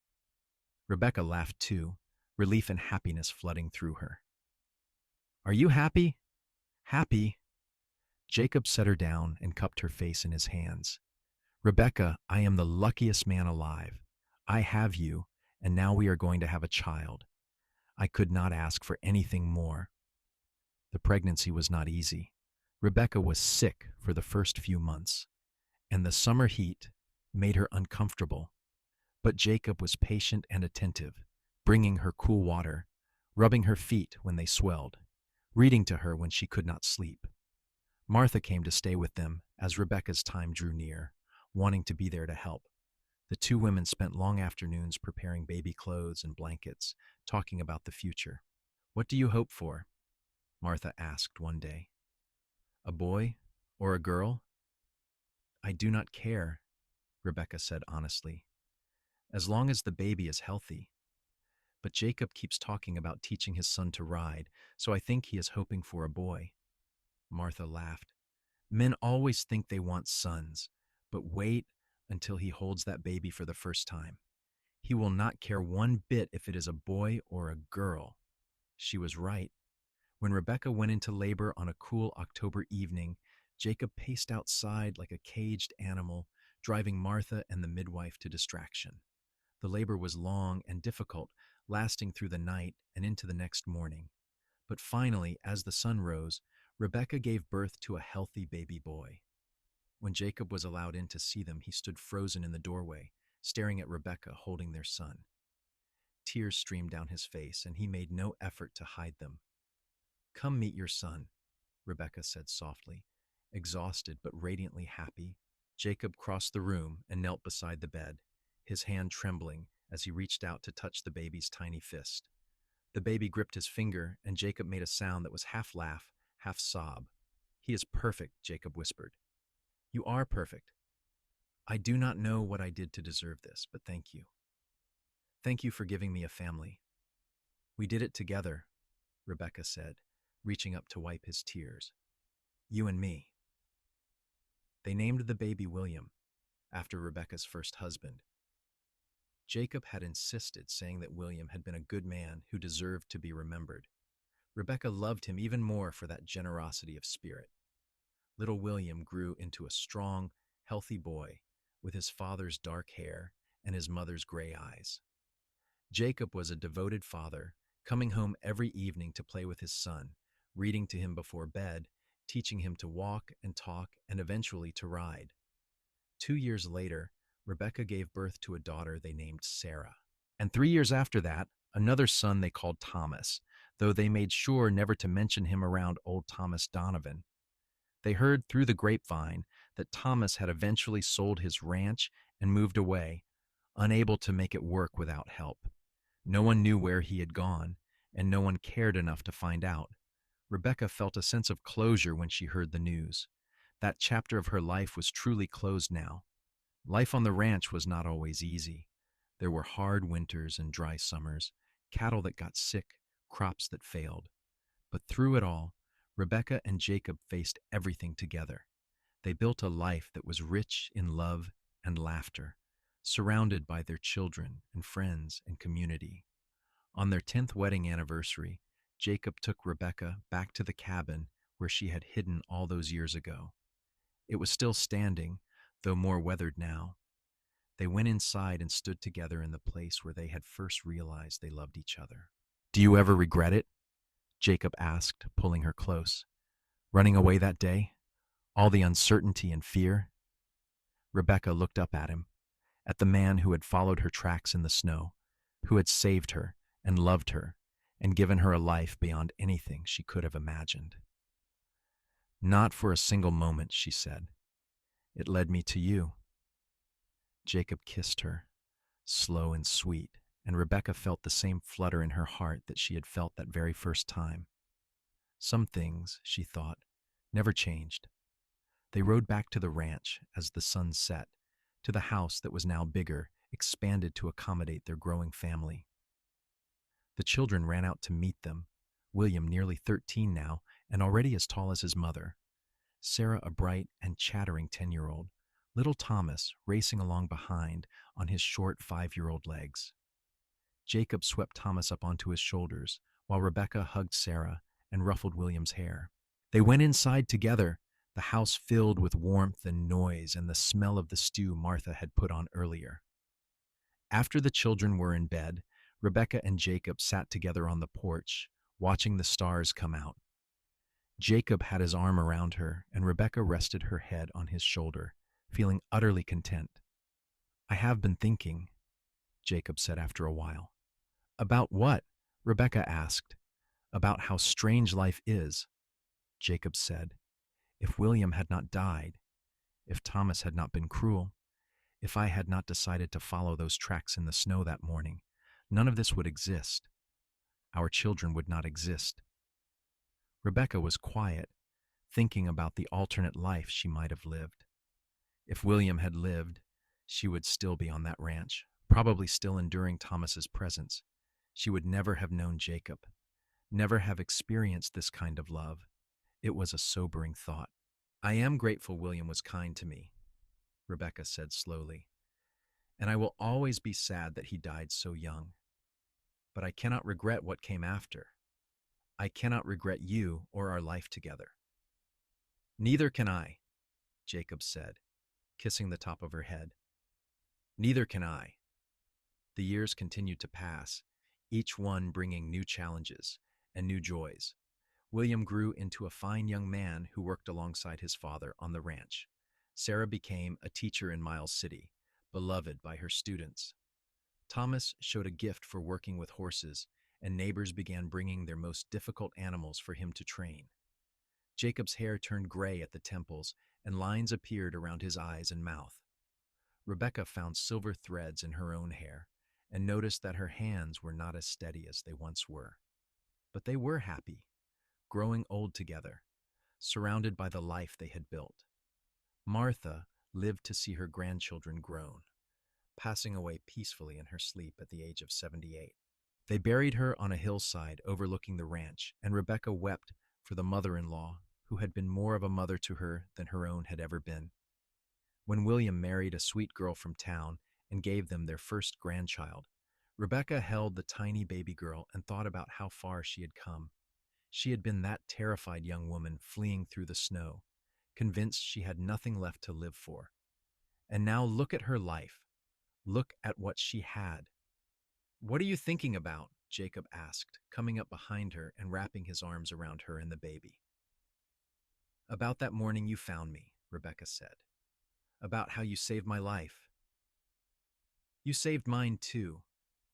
Rebecca laughed too, relief and happiness flooding through her. Are you happy? Happy? Jacob set her down and cupped her face in his hands. Rebecca, I am the luckiest man alive. I have you, and now we are going to have a child. I could not ask for anything more. The pregnancy was not easy. Rebecca was sick for the first few months. and the summer heat made her uncomfortable. But Jacob was patient and attentive, bringing her cool water, rubbing her feet when they swelled, reading to her when she could not sleep. Martha came to stay with them as Rebecca's time drew near, wanting to be there to help. The two women spent long afternoons preparing baby clothes and blankets, talking about the future. "What do you hope for?" Martha asked one day. "A boy or a girl?" "I do not care," Rebecca said honestly, "as long as the baby is healthy. But Jacob keeps talking about teaching his son to ride, so I think he is hoping for a boy." Martha laughed. "Men always think they want sons, but wait until he holds that baby for the first time. He will not care one bit if it is a boy or a girl." She was right. When Rebecca went into labor on a cool October evening, Jacob paced outside like a caged animal, driving Martha and the midwife to distraction. The labor was long and difficult, lasting through the night and into the next morning. But finally, as the sun rose, Rebecca gave birth to a healthy baby boy. When Jacob was allowed in to see them, he stood frozen in the doorway, staring at Rebecca holding their son. Tears streamed down his face, and he made no effort to hide them. "Come meet your son," Rebecca said softly, exhausted but radiantly happy. Jacob crossed the room and knelt beside the bed, his hand trembling as he reached out to touch the baby's tiny fist. The baby gripped his finger, and Jacob made a sound that was half laugh, half sob. "He is perfect," Jacob whispered. "You are perfect. I do not know what I did to deserve this, but thank you. Thank you for giving me a family." "We did it together," Rebecca said, reaching up to wipe his tears. "You and me." They named the baby William, after Rebecca's first husband. Jacob had insisted, saying that William had been a good man who deserved to be remembered. Rebecca loved him even more for that generosity of spirit. Little William grew into a strong, healthy boy with his father's dark hair and his mother's gray eyes. Jacob was a devoted father, coming home every evening to play with his son, reading to him before bed, teaching him to walk and talk, and eventually to ride. 2 years later, Rebecca gave birth to a daughter they named Sarah. And 3 years after that, another son they called Thomas, though they made sure never to mention him around old Thomas Donovan. They heard through the grapevine that Thomas had eventually sold his ranch and moved away, unable to make it work without help. No one knew where he had gone, and no one cared enough to find out. Rebecca felt a sense of closure when she heard the news. That chapter of her life was truly closed now. Life on the ranch was not always easy. There were hard winters and dry summers, cattle that got sick, crops that failed. But through it all, Rebecca and Jacob faced everything together. They built a life that was rich in love and laughter, surrounded by their children and friends and community. On their 10th wedding anniversary, Jacob took Rebecca back to the cabin where she had hidden all those years ago. It was still standing, though more weathered now. They went inside and stood together in the place where they had first realized they loved each other. "Do you ever regret it?" Jacob asked, pulling her close. "Running away that day? All the uncertainty and fear?" Rebecca looked up at him, at the man who had followed her tracks in the snow, who had saved her and loved her and given her a life beyond anything she could have imagined. "Not for a single moment," she said. "It led me to you." Jacob kissed her, slow and sweet, and Rebecca felt the same flutter in her heart that she had felt that very first time. Some things, she thought, never changed. They rode back to the ranch as the sun set, to the house that was now bigger, expanded to accommodate their growing family. The children ran out to meet them, William nearly 13 now and already as tall as his mother, Sarah a bright and chattering 10-year-old, little Thomas racing along behind on his short 5-year-old legs. Jacob swept Thomas up onto his shoulders, while Rebecca hugged Sarah and ruffled William's hair. They went inside together, the house filled with warmth and noise and the smell of the stew Martha had put on earlier. After the children were in bed, Rebecca and Jacob sat together on the porch, watching the stars come out. Jacob had his arm around her, and Rebecca rested her head on his shoulder, feeling utterly content. I have been thinking, Jacob said after a while. About what? Rebecca asked. About how strange life is, Jacob said. If William had not died, if Thomas had not been cruel, if I had not decided to follow those tracks in the snow that morning, none of this would exist. Our children would not exist. Rebecca was quiet, thinking about the alternate life she might have lived. If William had lived, she would still be on that ranch, probably still enduring Thomas's presence. She would never have known Jacob, never have experienced this kind of love. It was a sobering thought. I am grateful William was kind to me, Rebecca said slowly, and I will always be sad that he died so young. But I cannot regret what came after. I cannot regret you or our life together. Neither can I, Jacob said, kissing the top of her head. Neither can I. The years continued to pass, each one bringing new challenges and new joys. William grew into a fine young man who worked alongside his father on the ranch. Sarah became a teacher in Miles City, beloved by her students. Thomas showed a gift for working with horses, and neighbors began bringing their most difficult animals for him to train. Jacob's hair turned gray at the temples, and lines appeared around his eyes and mouth. Rebecca found silver threads in her own hair, and noticed that her hands were not as steady as they once were. But they were happy, growing old together, surrounded by the life they had built. Martha lived to see her grandchildren grown, passing away peacefully in her sleep at the age of 78. They buried her on a hillside overlooking the ranch, and Rebecca wept for the mother-in-law who had been more of a mother to her than her own had ever been. When William married a sweet girl from town and gave them their first grandchild, Rebecca held the tiny baby girl and thought about how far she had come. She had been that terrified young woman fleeing through the snow, convinced she had nothing left to live for. And now look at her life. Look at what she had. What are you thinking about? Jacob asked, coming up behind her and wrapping his arms around her and the baby. About that morning you found me, Rebecca said. About how you saved my life. You saved mine too,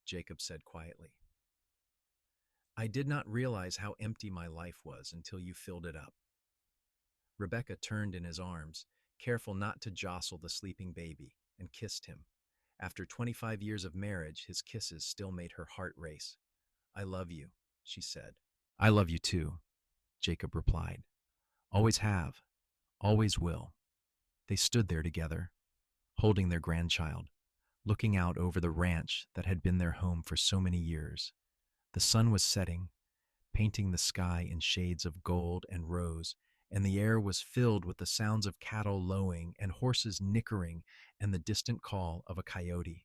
Jacob said quietly. I did not realize how empty my life was until you filled it up. Rebecca turned in his arms, careful not to jostle the sleeping baby, and kissed him. After 25 years of marriage, his kisses still made her heart race. I love you, she said. I love you too, Jacob replied. Always have, always will. They stood there together, holding their grandchild, looking out over the ranch that had been their home for so many years. The sun was setting, painting the sky in shades of gold and rose, and the air was filled with the sounds of cattle lowing and horses nickering and the distant call of a coyote.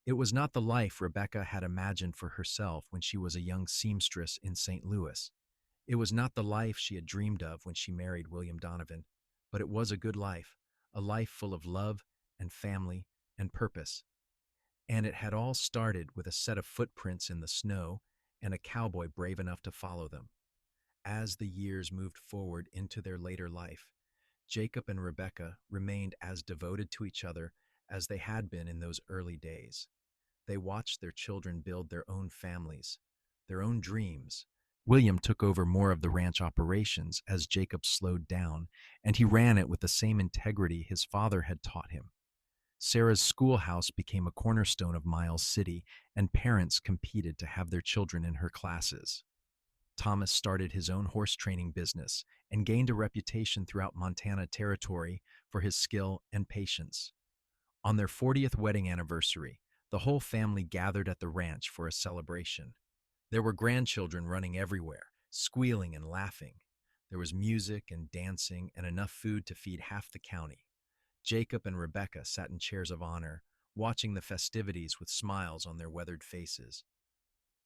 It was not the life Rebecca had imagined for herself when she was a young seamstress in St. Louis. It was not the life she had dreamed of when she married William Donovan, but it was a good life, a life full of love and family and purpose. And it had all started with a set of footprints in the snow and a cowboy brave enough to follow them. As the years moved forward into their later life, Jacob and Rebecca remained as devoted to each other as they had been in those early days. They watched their children build their own families, their own dreams. William took over more of the ranch operations as Jacob slowed down, and he ran it with the same integrity his father had taught him. Sarah's schoolhouse became a cornerstone of Miles City, and parents competed to have their children in her classes. Thomas started his own horse training business and gained a reputation throughout Montana Territory for his skill and patience. On their 40th wedding anniversary, the whole family gathered at the ranch for a celebration. There were grandchildren running everywhere, squealing and laughing. There was music and dancing and enough food to feed half the county. Jacob and Rebecca sat in chairs of honor, watching the festivities with smiles on their weathered faces.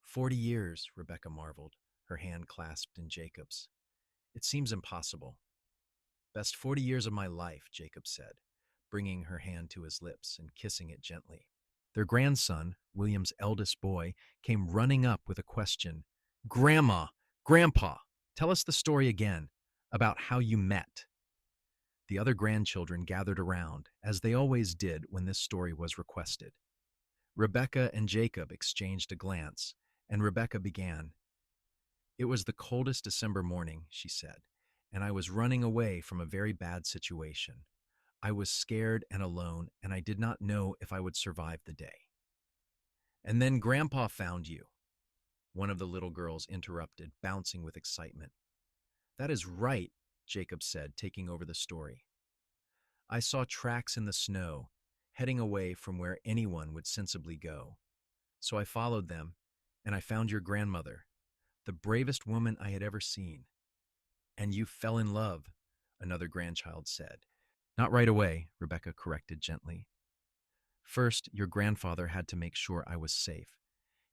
40 years, Rebecca marveled, her hand clasped in Jacob's. It seems impossible. Best 40 years of my life, Jacob said, bringing her hand to his lips and kissing it gently. Their grandson, William's eldest boy, came running up with a question. Grandma, Grandpa, tell us the story again about how you met. The other grandchildren gathered around, as they always did when this story was requested. Rebecca and Jacob exchanged a glance, and Rebecca began. It was the coldest December morning, she said, and I was running away from a very bad situation. I was scared and alone, and I did not know if I would survive the day. And then Grandpa found you, one of the little girls interrupted, bouncing with excitement. That is right, Jacob said, taking over the story. I saw tracks in the snow, heading away from where anyone would sensibly go. So I followed them, and I found your grandmother, the bravest woman I had ever seen. And you fell in love, another grandchild said. Not right away, Rebecca corrected gently. First, your grandfather had to make sure I was safe.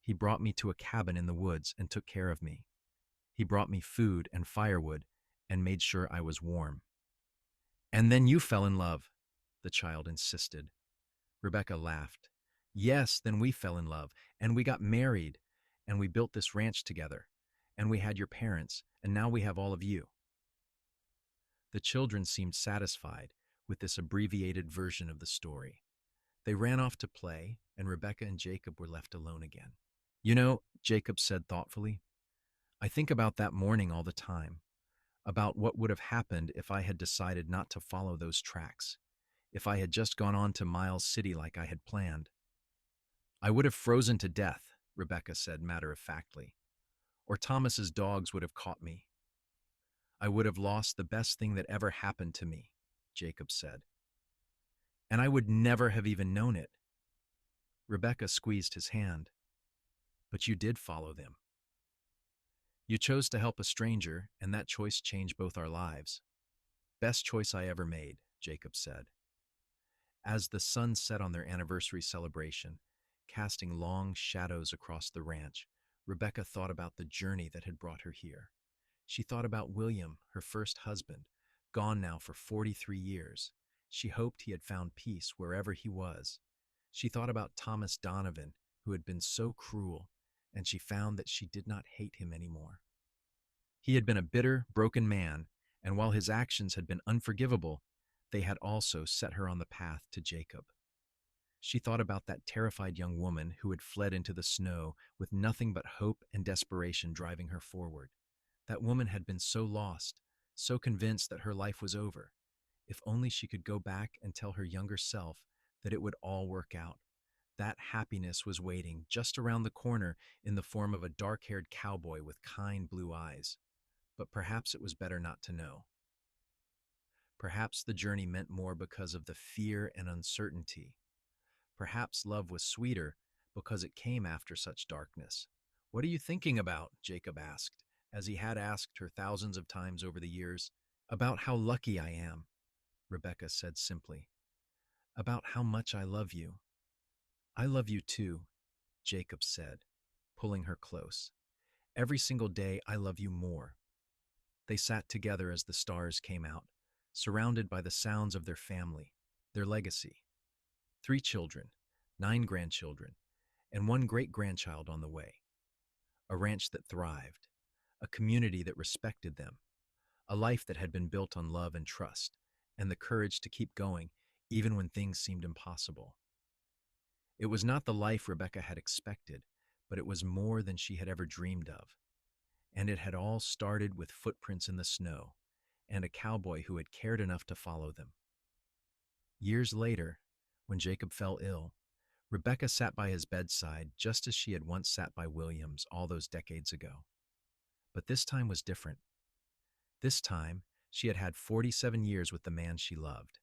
He brought me to a cabin in the woods and took care of me. He brought me food and firewood and made sure I was warm. And then you fell in love, the child insisted. Rebecca laughed. Yes, then we fell in love, and we got married, and we built this ranch together, and we had your parents, and now we have all of you. The children seemed satisfied with this abbreviated version of the story. They ran off to play, and Rebecca and Jacob were left alone again. You know, Jacob said thoughtfully, I think about that morning all the time, about what would have happened if I had decided not to follow those tracks, if I had just gone on to Miles City like I had planned. I would have frozen to death, Rebecca said matter-of-factly, or Thomas's dogs would have caught me. I would have lost the best thing that ever happened to me, Jacob said. And I would never have even known it. Rebecca squeezed his hand. But you did follow them. You chose to help a stranger, and that choice changed both our lives. Best choice I ever made, Jacob said. As the sun set on their anniversary celebration, casting long shadows across the ranch, Rebecca thought about the journey that had brought her here. She thought about William, her first husband, gone now for 43 years. She hoped he had found peace wherever he was. She thought about Thomas Donovan, who had been so cruel, and she found that she did not hate him anymore. He had been a bitter, broken man, and while his actions had been unforgivable, they had also set her on the path to Jacob. She thought about that terrified young woman who had fled into the snow with nothing but hope and desperation driving her forward. That woman had been so lost, so convinced that her life was over. If only she could go back and tell her younger self that it would all work out. That happiness was waiting just around the corner in the form of a dark-haired cowboy with kind blue eyes. But perhaps it was better not to know. Perhaps the journey meant more because of the fear and uncertainty. Perhaps love was sweeter because it came after such darkness. What are you thinking about? Jacob asked, as he had asked her thousands of times over the years. About how lucky I am, Rebecca said simply. About how much I love you. I love you too, Jacob said, pulling her close. Every single day I love you more. They sat together as the stars came out, surrounded by the sounds of their family, their legacy. 3 children, 9 grandchildren, and 1 great-grandchild on the way. A ranch that thrived, a community that respected them, a life that had been built on love and trust, and the courage to keep going even when things seemed impossible. It was not the life Rebecca had expected, but it was more than she had ever dreamed of. And it had all started with footprints in the snow, and a cowboy who had cared enough to follow them. Years later, when Jacob fell ill, Rebecca sat by his bedside just as she had once sat by William's all those decades ago. But this time was different. This time, she had had 47 years with the man she loved.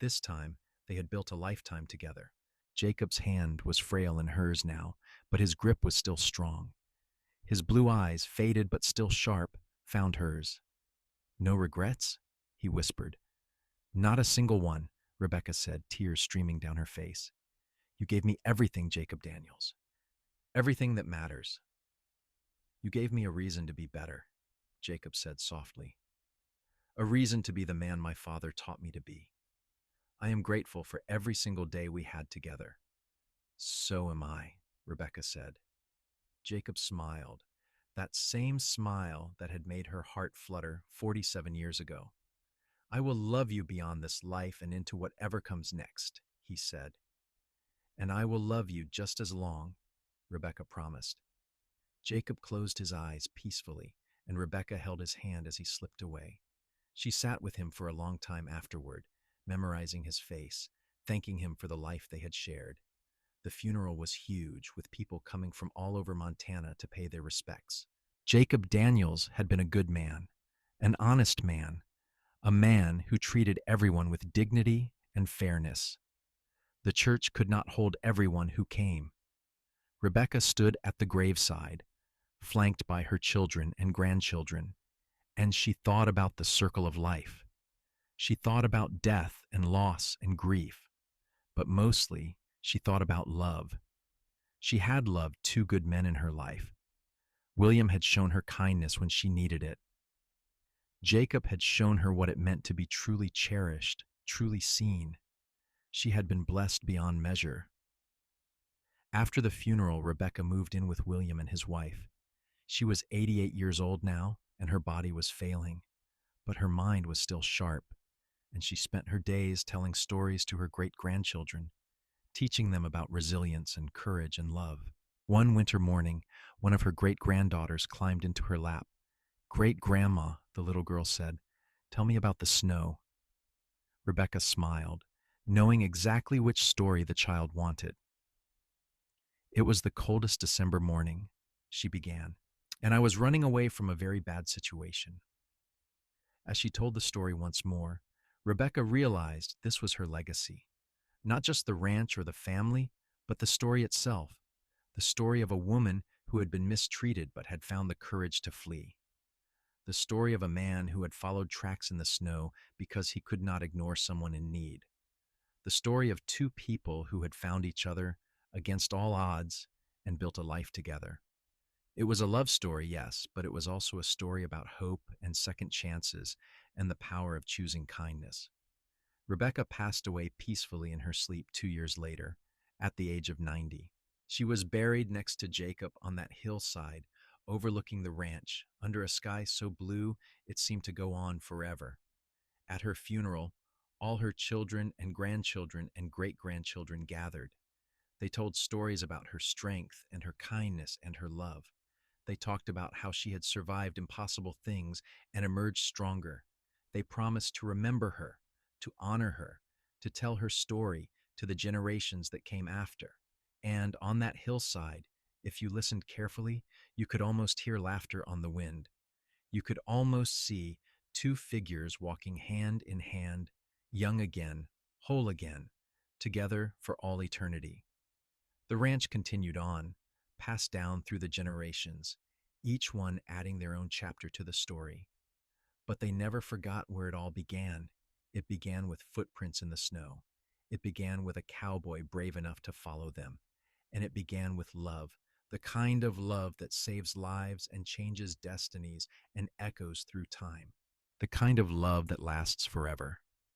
This time, they had built a lifetime together. Jacob's hand was frail in hers now, but his grip was still strong. His blue eyes, faded but still sharp, found hers. No regrets? He whispered. Not a single one, Rebecca said, tears streaming down her face. You gave me everything, Jacob Daniels. Everything that matters. You gave me a reason to be better, Jacob said softly. A reason to be the man my father taught me to be. I am grateful for every single day we had together. So am I, Rebecca said. Jacob smiled, that same smile that had made her heart flutter 47 years ago. I will love you beyond this life and into whatever comes next, he said. And I will love you just as long, Rebecca promised. Jacob closed his eyes peacefully, and Rebecca held his hand as he slipped away. She sat with him for a long time afterward, memorizing his face, thanking him for the life they had shared. The funeral was huge, with people coming from all over Montana to pay their respects. Jacob Daniels had been a good man, an honest man, a man who treated everyone with dignity and fairness. The church could not hold everyone who came. Rebecca stood at the graveside, flanked by her children and grandchildren, and she thought about the circle of life. She thought about death and loss and grief, but mostly she thought about love. She had loved two good men in her life. William had shown her kindness when she needed it. Jacob had shown her what it meant to be truly cherished, truly seen. She had been blessed beyond measure. After the funeral, Rebecca moved in with William and his wife. She was 88 years old now, and her body was failing, but her mind was still sharp, and she spent her days telling stories to her great-grandchildren, teaching them about resilience and courage and love. One winter morning, one of her great-granddaughters climbed into her lap. "Great-grandma," the little girl said, "tell me about the snow." Rebecca smiled, knowing exactly which story the child wanted. "It was the coldest December morning," she began, "and I was running away from a very bad situation." As she told the story once more, Rebecca realized this was her legacy. Not just the ranch or the family, but the story itself. The story of a woman who had been mistreated but had found the courage to flee. The story of a man who had followed tracks in the snow because he could not ignore someone in need. The story of two people who had found each other against all odds and built a life together. It was a love story, yes, but it was also a story about hope and second chances and the power of choosing kindness. Rebecca passed away peacefully in her sleep 2 years later, at the age of 90. She was buried next to Jacob on that hillside overlooking the ranch, under a sky so blue it seemed to go on forever. At her funeral, all her children and grandchildren and great-grandchildren gathered. They told stories about her strength and her kindness and her love. They talked about how she had survived impossible things and emerged stronger. They promised to remember her, to honor her, to tell her story to the generations that came after. And on that hillside, if you listened carefully, you could almost hear laughter on the wind. You could almost see two figures walking hand in hand, young again, whole again, together for all eternity. The ranch continued on, passed down through the generations, each one adding their own chapter to the story. But they never forgot where it all began. It began with footprints in the snow. It began with a cowboy brave enough to follow them. And it began with love, the kind of love that saves lives and changes destinies and echoes through time. The kind of love that lasts forever.